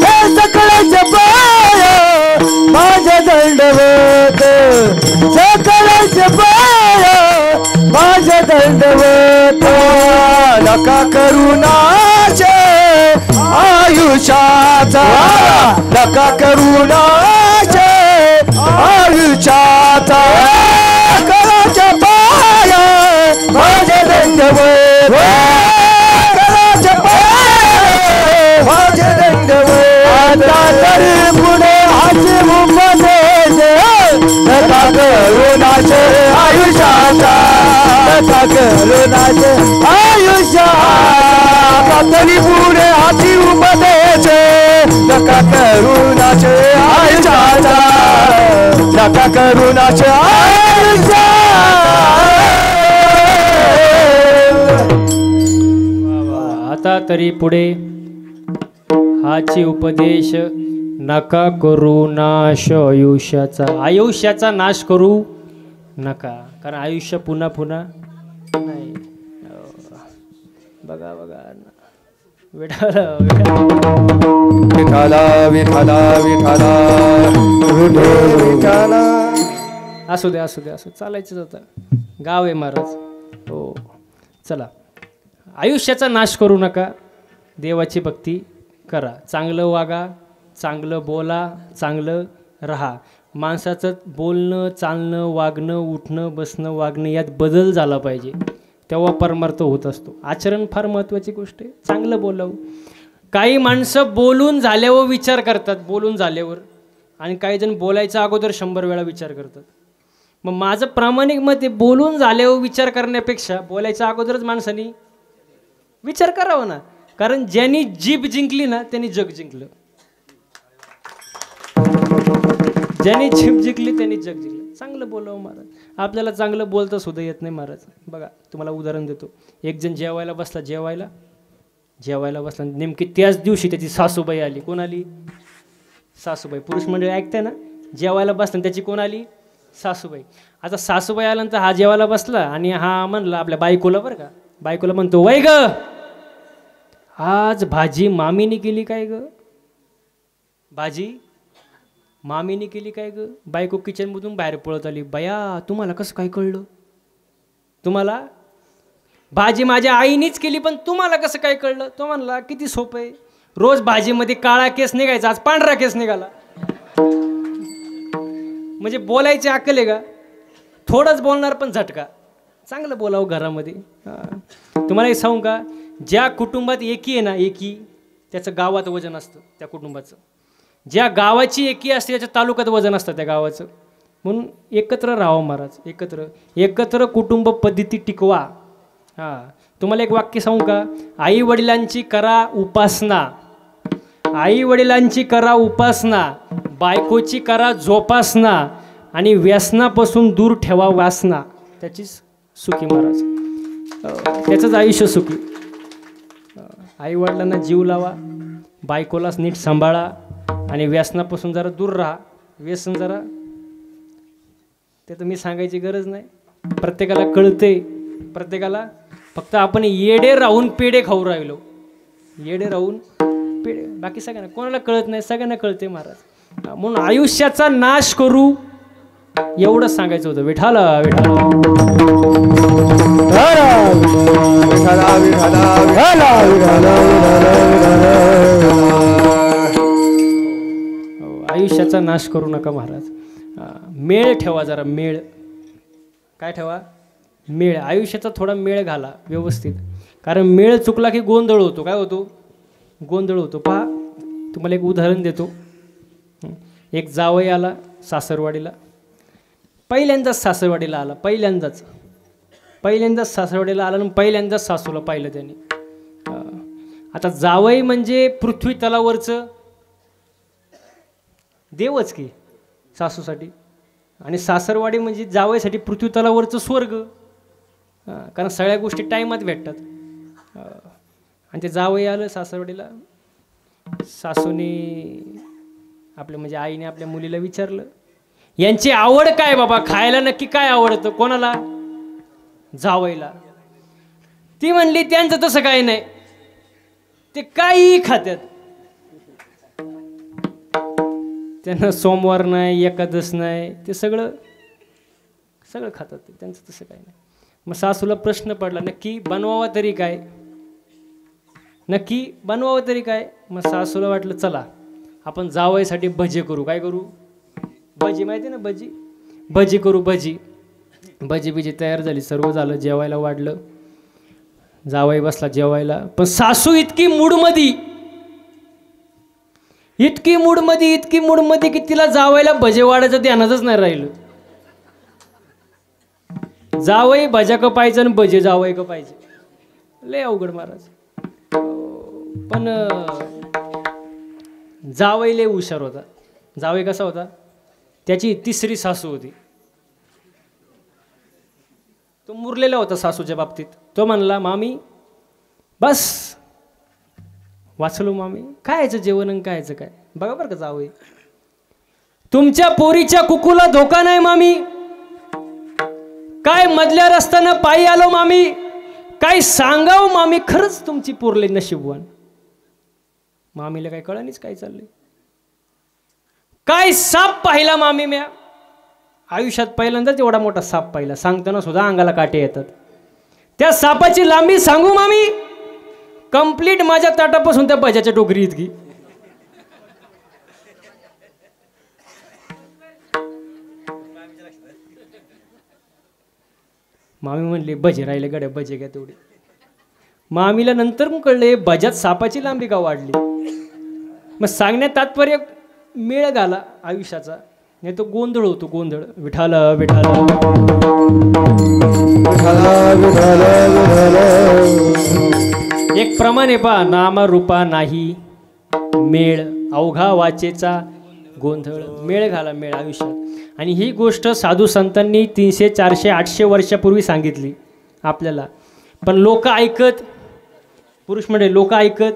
Speaker 2: हे सकळाचे पाय माझ्या दंडवत सकळाचे पाय माझ्या दंडवत. नका करू नाश आयुष्याचा नका करू नाश आयुष्याचा सकळाचे पाय माझ्या दंडवत सकळाचे पाय माझ्या दंडवत. आता तरी पुढे हाच उपदेश नका करू नाश आयुष्याचा नका करू नाश आयुष्याचा तरी पुढे हाच उपदेश नका करू नाश आयुष्याचा नका करू नाश आयुष्याचा.
Speaker 1: आता तरी पुढे हाची उपदेश नका करू नाश आयुष्याचा नाश करू नका. कारण आयुष्य पुन्हा पुन्हा नाही. बघा विठाला
Speaker 2: विठाला विठाला विठाला विठाला.
Speaker 1: असू दे असू दे असं चालायचंच होतं. गाव आहे महाराज. हो चला, आयुष्याचा नाश करू नका, देवाची भक्ती करा, चांगलं वागा, चांगलं बोला, चांगलं राहा. माणसाचं बोलणं, चालणं, वागणं, उठणं, बसणं, वागणं यात बदल झाला पाहिजे, तेव्हा परमार्थ होत असतो. आचरण फार महत्त्वाची गोष्ट आहे. चांगलं बोलावं. काही माणसं बोलून झाल्यावर विचार करतात, बोलून झाल्यावर, आणि काही जण बोलायच्या अगोदर 100 वेळा विचार करतात. मग माझं प्रामाणिक मत आहे, बोलून झाल्यावर विचार करण्यापेक्षा बोलायच्या अगोदरच माणसानी विचार करावा ना. कारण ज्यांनी जीभ जिंकली ना त्यांनी जग जिंकलं. ज्यांनी जीभ जिंकली त्यांनी जग जिंकलं. चांगलं बोलावं महाराज. आपल्याला चांगलं बोलता सुद्धा येत नाही महाराज. बघा तुम्हाला उदाहरण देतो. एक जण जेवायला बसला, जेवायला बसला, नेमकी त्याच दिवशी त्याची सासूबाई आली. कोण आली? सासूबाई. पुरुष मंडळी ऐकताय ना. जेवायला बसला त्याची कोण आली? सासूबाई. आता सासूबाई आल्यानंतर हा जेवायला बसला आणि हा म्हणला आपल्या बायकोला, बरं का, बायकोला म्हणतो, वय ग आज भाजी मामीने केली काय ग? भाजी मामीने केली काय ग? बायको किचनमधून बाहेर पळत आली. बया तुम्हाला कसं काय कळलं? तुम्हाला भाजी माझ्या आईनेच केली, पण तुम्हाला कसं काय कळलं? तो म्हणला किती सोपं आहे, रोज भाजीमध्ये काळा केस निघायचा, आज पांढरा केस निघाला. म्हणजे बोलायची अक्कल आहे का? थोडंच बोलणार पण झटका. चांगलं बोलावं घरामध्ये. तुम्हाला एक सांगू का, ज्या कुटुंबात एकी आहे ना, एकी, त्याचं गावात वजन असतं त्या कुटुंबाचं. ज्या गावाची एकी असते त्याच्या तालुक्यात वजन असतं त्या गावाचं. म्हणून एकत्र राहावं महाराज. एकत्र कुटुंब पद्धती टिकवा. हां, तुम्हाला एक वाक्य सांगू का, आई वडिलांची करा उपासना, आई वडिलांची करा उपासना, बायकोची करा जोपासना, आणि व्यसनापासून दूर ठेवा वासना. त्याचीच सुखी महाराज, त्याचंच आयुष्य सुखी. आई वडिलांना जीव लावा, बायकोलाच नीट सांभाळा, आणि व्यसनापासून जरा दूर राहा. व्यसन जरा ते तर मी सांगायची गरज नाही, प्रत्येकाला कळते. प्रत्येकाला फक्त आपण येडे राहून पेढे खाऊ राहिलो, येडे राहून पेढे. बाकी सगळ्यांना कोणाला कळत नाही, सगळ्यांना कळते महाराज. म्हणून आयुष्याचा नाश करू एवढंच सांगायचं होतं. विठाला विठाला आयुष्याचा नाश करू नका महाराज. मेळ ठेवा जरा, मेळ. काय ठेवा? मेळ. आयुष्याचा थोडा मेळ घाला व्यवस्थित. कारण मेळ चुकला की गोंधळ होतो. काय होतो? गोंधळ होतो. पहा तुम्हाला एक उदाहरण देतो. एक जावई आला सासरवाडीला, पहिल्यांदाच सासरवाडीला आला, पहिल्यांदाच सासरवाडीला आला आणि पहिल्यांदाच सासूला पाहिलं त्यांनी. आता जावई म्हणजे पृथ्वी तलावरचं देवच की सासूसाठी, आणि सासरवाडी म्हणजे जावईसाठी पृथ्वी तलावरचं स्वर्ग. कारण सगळ्या गोष्टी टाईमात भेटतात. आणि ते जावई आलं सासरवाडीला. सासूने आपल्या म्हणजे आईने आपल्या मुलीला विचारलं, यांची आवड काय बाबा, खायला नक्की काय आवडतं? कोणाला? जावईला. ती म्हणली त्यांचं तसं काही नाही, ते काही खात्यात, त्यांना सोमवार नाही, एकादश नाही, ते सगळं खातात, त्यांचं तसं काही नाही. मग सासूला प्रश्न पडला, नक्की बनवावा तरी काय? नक्की बनवावं तरी काय? मग सासूला वाटलं चला आपण जावयासाठी भजी करू. काय करू? भजी, माहिती ना भजी? भजी करू. भजी तयार झाली, सर्व झालं, जेवायला वाढलं, जावई बसला जेवायला. पण सासू इतकी मूडमध्ये की तिला जावयाला भजे वाढायचं ध्यानातच नाही राहिलं. जावई भजा का पाहिजे आणि भजे जावई का पाहिजे, लय अवघड महाराज. पण जावई लय हुशार होता. जावई कसा होता? त्याची तिसरी सासू होती. तो मुरलेला होता सासूच्या बाबतीत. तो म्हणला, मामी बस वाचलो मामी, खायचं जेवण आणि खायचं काय. बघा बरं का जावई, तुमच्या पोरीच्या कुकूला धोका नाही मामी, काय मधल्या रस्त्यानं पायी आलो मामी, काय सांगाव मामी, खरंच तुमची पोरले नशीबवान. मामीला काय कळणीच काय चाललंय. काय साप पाहिला मामी म्या आयुष्यात पहिल्यांदाच एवढा मोठा साप पाहिला. सांगताना सुद्धा अंगाला काटे येतात. त्या सापाची लांबी सांगू मामी, कंप्लीट माझ्या ताटापासून त्या भज्याच्या टोकरी इतकी. मामी म्हणली भजे राहिले गड्या, भजे घ्या तेवढे. मामीला नंतर मग कळले भज्यात सापाची लांबी का वाढली. मग सांगण्यात तात्पर्य मेळ घाला आयुष्याचा, नाही तो गोंधळ होतो गोंधळ. विठाला विठाला एक प्रमाणे पहा, नाम रूपा नाही मेळ, अवघा वाचेचा गोंधळ. मेळ घाला मेळ आयुष्यात. आणि ही गोष्ट साधू संतांनी 300 400 800 वर्षापूर्वी सांगितली आपल्याला. पण लोक ऐकत, पुरुष म्हणजे लोक ऐकत,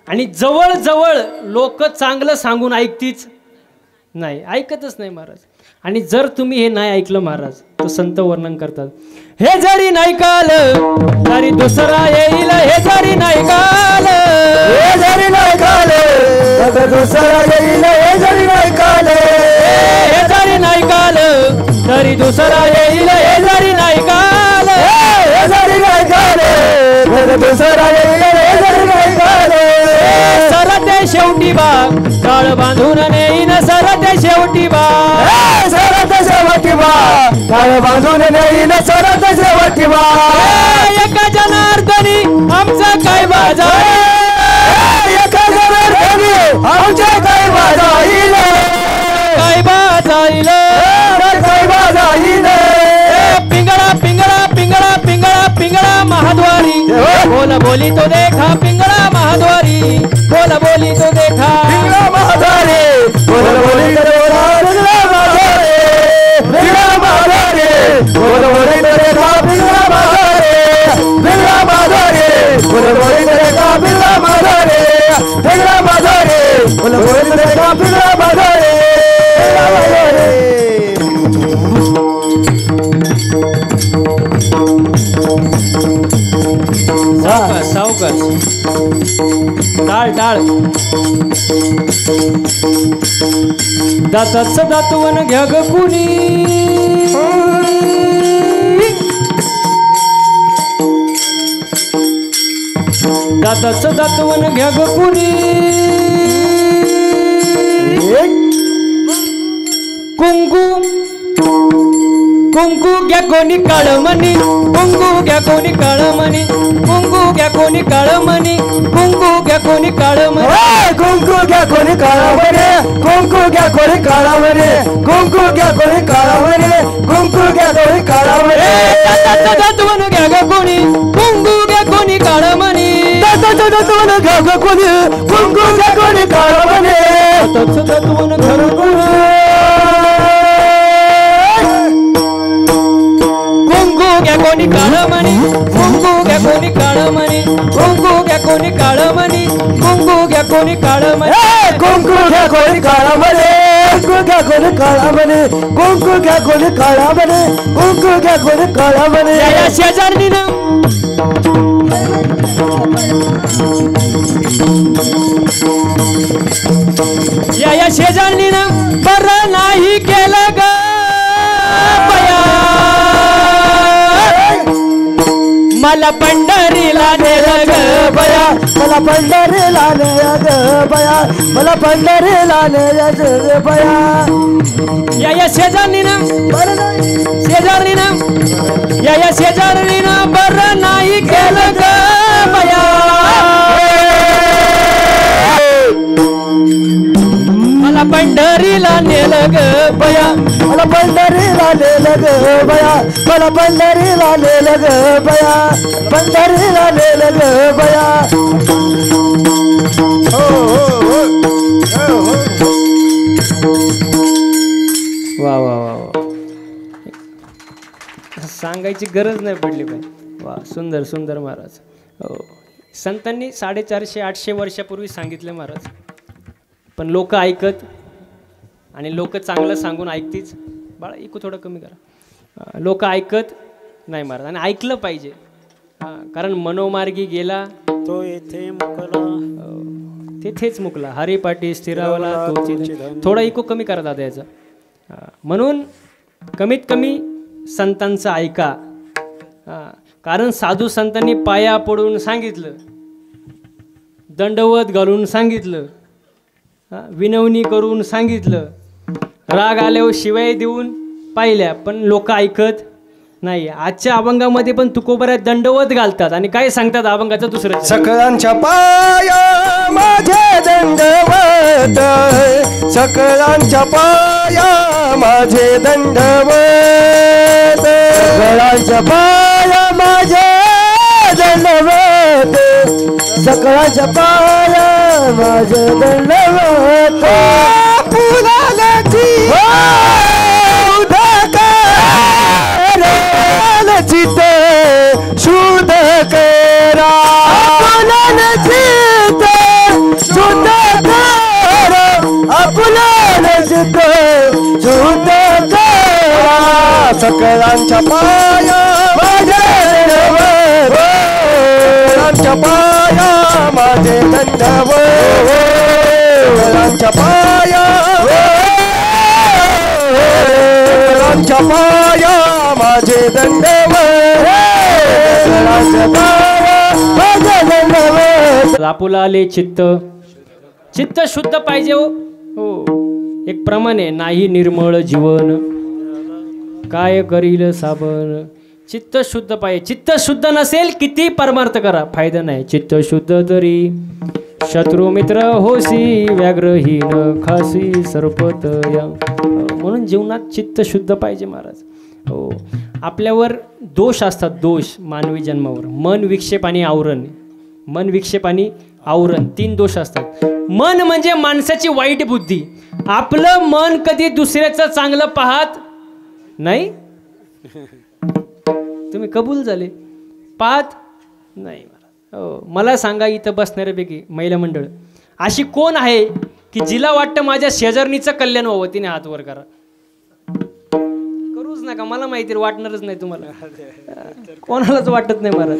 Speaker 1: आणि जवळजवळ लोक चांगलं सांगून ऐकतीच नाही, ऐकतच नाही महाराज. आणि जर तुम्ही हे नाही ऐकलं महाराज, तर संत वर्णन करतात, हे जरी नाही काल तरी दुसरा येईल, हे जरी नाही काल,
Speaker 2: हे जरी नाही काल तर दुसरा येईल, हे जरी नाही काल,
Speaker 1: हे जरी नाही काल तरी दुसरा येईल, हे जरी नाही काल,
Speaker 2: हे जरी नाही काल तर दुसरा येईल, हे जरी नाही काल.
Speaker 1: सरते शेवटी बा काळ बांधून नेईन, सरते शेवटी बा,
Speaker 2: सरत शेवटी बा काळ बांधून नेईन, सरत शेवटी बा.
Speaker 1: एका जनार्दनी आमचा काय बाजा,
Speaker 2: एका जनार्दनी आमच्या काय बाजाईल,
Speaker 1: काय बाजाईल,
Speaker 2: काय बाजाईल.
Speaker 1: पिंगळा पिंगळा पिंगळा पिंगळा पिंगळा महाद्वारी, बोल बोली तो देखा पिंगळा महाद्वारी, बोल बोली तो देखा
Speaker 2: पिंगळा महाद्वारी, बोल बोली तो देखा पिंगळा महाद्वारी, पिंगळा महाद्वारी, बोल बोली तो देखा पिंगळा महाद्वारी, पिंगळा महाद्वारी, बोल बोली तो देखा पिंगळा महाद्वारी, पिंगळा महाद्वारी, बोल बोली तो देखा पिंगळा महाद्वारी.
Speaker 1: सावकाश सावकाश, टाळ टाळ. दाताच दातवन घ्या ग कुणी, दाताच दातवन घ्या ग कुणी, कुंकू कुंकू घ्या कोणी काळमणी, कुंकू घ्या कोणी काळमणी, कुंकू घ्या कोणी काळमणी, कुंकू घ्या कोणी काळमणी,
Speaker 2: कुंकू घ्या कोणी काळामध्ये, कुंकू घ्या कोणी काळामध्ये, कुंकू घ्या कोणी काळामध्ये, कुंकू घ्या कोणी काळामध्ये.
Speaker 1: दातवन घ्या ग कोणी, कुंकू घ्या कोणी काळमणी,
Speaker 2: दातवन घ्या ग कोणी, कुंकू घ्या कोणी काळामध्ये,
Speaker 1: दातवन घर कोणी, घ्या कोणी काळमणी, कुंकू घ्या कोणी काळमणी, कुंकू घ्या कोणी काळमणी, कुंकू घ्या कोणी काळमणी,
Speaker 2: कुंकू घ्या कोणी काळामध्ये, कुंकू घ्या कोणी काळामध्ये, कुंकू घ्या कोणी काळामध्ये, कुंकू घ्या कोणी काळामध्ये.
Speaker 1: या शेजारणीनं या शेजारणीनं बरं नाही केलं ग बया, मला पंढरीला नेलं ग बया,
Speaker 2: मला पंढरीला नेलं ग बया, मला पंढरीला नेलं ग बया.
Speaker 1: या शेजारणीनं शेजारणीनं या शेजारणीनं बरं नाही केलं ग बया, मला पंढरीला नेलं ग बया,
Speaker 2: मला पंढरीला नेलं ग बया, मला पंढरीला नेलं ग बया, पंढरीला नेलं ग बया.
Speaker 1: वा वा वा वा, सांगायची गरज नाही पडली पाहिजे. वा सुंदर सुंदर महाराज. हो, संतांनी 450 800 वर्षापूर्वी सांगितले महाराज. पण लोक ऐकत, आणि लोक चांगलं सांगून ऐकतीच. बाळा ऐकू थोडं कमी करा. लोक ऐकत नाही महाराज, आणि ऐकलं पाहिजे. कारण मनोमार्गी गेला
Speaker 3: तो येथे मुकला,
Speaker 1: तेथेच मुकला. हरिपाठी स्थिरावला तोची. थोडा इको कमी करा दादा याचा. म्हणून कमीत कमी संतांचं ऐका. कारण साधू संतांनी पाया पडून सांगितलं, दंडवत घालून सांगितलं, विनवणी करून सांगितलं, राग आल्यावर शिवाय देऊन पाहिल्या, पण लोक ऐकत नाही. आजच्या अभंगामध्ये पण तुकोबऱ्या दंडवत घालतात आणि काय सांगतात अभंगाचं दुसरं.
Speaker 2: सकळांच्या पाया माझे दंडवत, सकळांच्या पाया माझे दंडवत, सकळांच्या पाया माझे दंडवत, सकळांच्या पाया माझे दंडवत. फुलाची चित शुद्ध करा, चित शुद्ध करा, आपलं चित शुद्ध करा. सकळांच्या पाया माझे दंडवत, सकळांच्या पाया माझे दंडवत, सकळांच्या पाया, सकळांच्या पाया माझे दंडवत, माझे दंडवत.
Speaker 1: आपुला आले चित्त, चित्त शुद्ध पाहिजे हो. एक प्रमाणे नाही निर्मळ जीवन, काय करील साबण. चित्त शुद्ध पाहिजे. चित्त शुद्ध नसेल किती परमार्थ करा फायदा नाही. चित्त शुद्ध तरी शत्रू मित्र होसी, व्याघ्रहीन खासी सर्पत या. म्हणून जीवनात चित्त शुद्ध पाहिजे महाराज. हो, आपल्यावर दोष असतात, दोष मानवी जन्मावर. मन, विक्षेप आणि आवरण. मन, विक्षेप आणि आवरण 3 दोष असतात. मन म्हणजे माणसाची वाईट बुद्धी. आपलं मन कधी दुसऱ्याचं चांगलं पाहत नाही. तुम्ही कबूल झाले, पाहत नाही. हो, मला सांगा इथं बसणाऱ्यापैकी महिला मंडळ अशी कोण आहे की जिला वाटतं माझ्या शेजारणीचं कल्याण व्हावं? तिने हात वर करा. करूच नका, मला माहिती वाटणारच नाही तुम्हाला. कोणालाच वाटत नाही महाराज.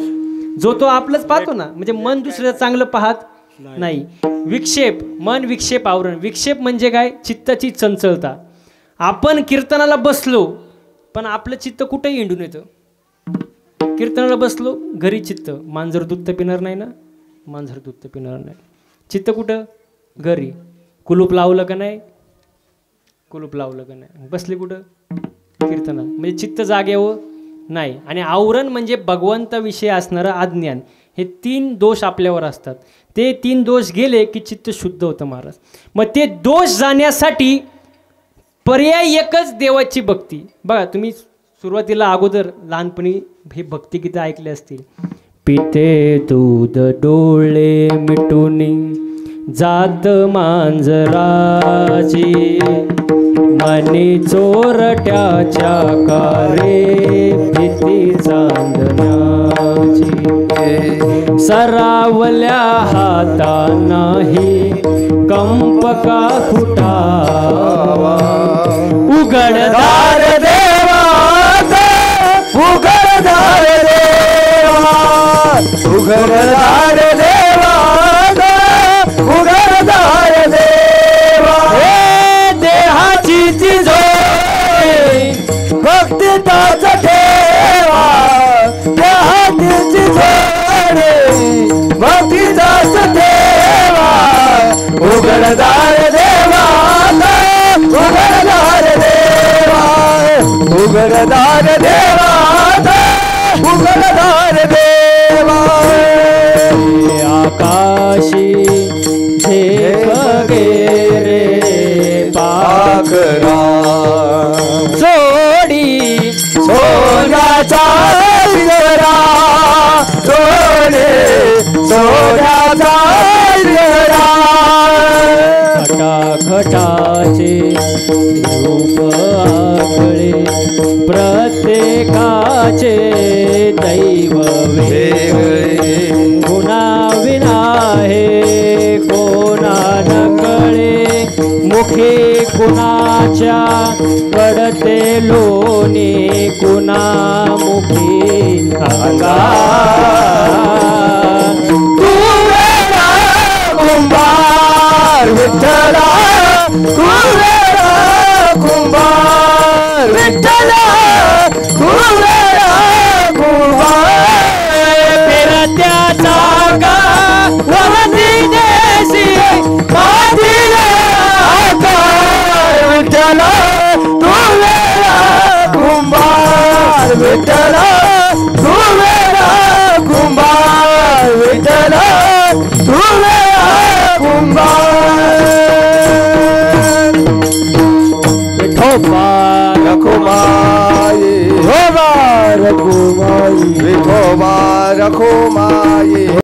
Speaker 1: जो तो आपलंच पाहतो ना. म्हणजे मन दुसऱ्याचं चांगलं पाहत नाही. विक्षेप, मन, विक्षेप, आवरण. विक्षेप म्हणजे काय? चित्ताची चंचलता. आपण कीर्तनाला बसलो पण आपलं चित्त कुठेही हिंडून येतं. कीर्तनाला बसलो, घरी चित्त, मांजर दूध तर पिणार नाही ना, मांजर दूध तर पिणार नाही. चित्त कुठं? घरी. कुलूप लावलं का नाही? कुलूप लावलं का नाही? बसले कुठं? कीर्तनात. म्हणजे चित्त जागेवर नाही. आणि आवरण म्हणजे भगवंताविषयी असणारं अज्ञान. हे 3 दोष आपल्यावर असतात. ते 3 दोष गेले की चित्त शुद्ध होतं महाराज. मग ते दोष जाण्यासाठी पर्याय एकच, देवाची भक्ती. बघा तुम्ही सुरुवातीला अगोदर लहानपणी हे भक्ती गीतं ऐकले असतील. पिते दूध डोळे मिटूनी जात मांजराची, मनी चोरट्याच्या कारे भीती चांदण्याची, सरावल्या हाता नाही कंप का फुटावा, उघडदार देवा,
Speaker 2: उघडदार देवा, उघडदार देवा, उघडदार देवा. हे देहाची चिंचोळी भक्ती ताच ठेवा, देहाची चिंचोळी भक्ती ताच ठेवा. उघडदार देवा, उघडदार देवा, उघडदार देवा, उघडदार देवा.
Speaker 1: आकाशी झेप गेरे पाखरा, जोडी
Speaker 2: सोन्याचा गरा, सोने सोन्याचा गरा.
Speaker 1: खटाखटाचे रूप आकळे, प्रत्येकाचे दैव वेगळे, गुणा विना हे कोणा न कळे, मुखे कुणाच्या पडते लोणी, कुणा मुखी अंगा.
Speaker 2: तू वेळा कुंभा विठ्ठल तू वेळा कुंभार विठ्ठल तू वेळा कुंभार विठ्ठल तू वेळा कुंभार
Speaker 1: विठोबा
Speaker 2: रखुमाई
Speaker 1: विठोबा
Speaker 2: विठोबा रखुमाई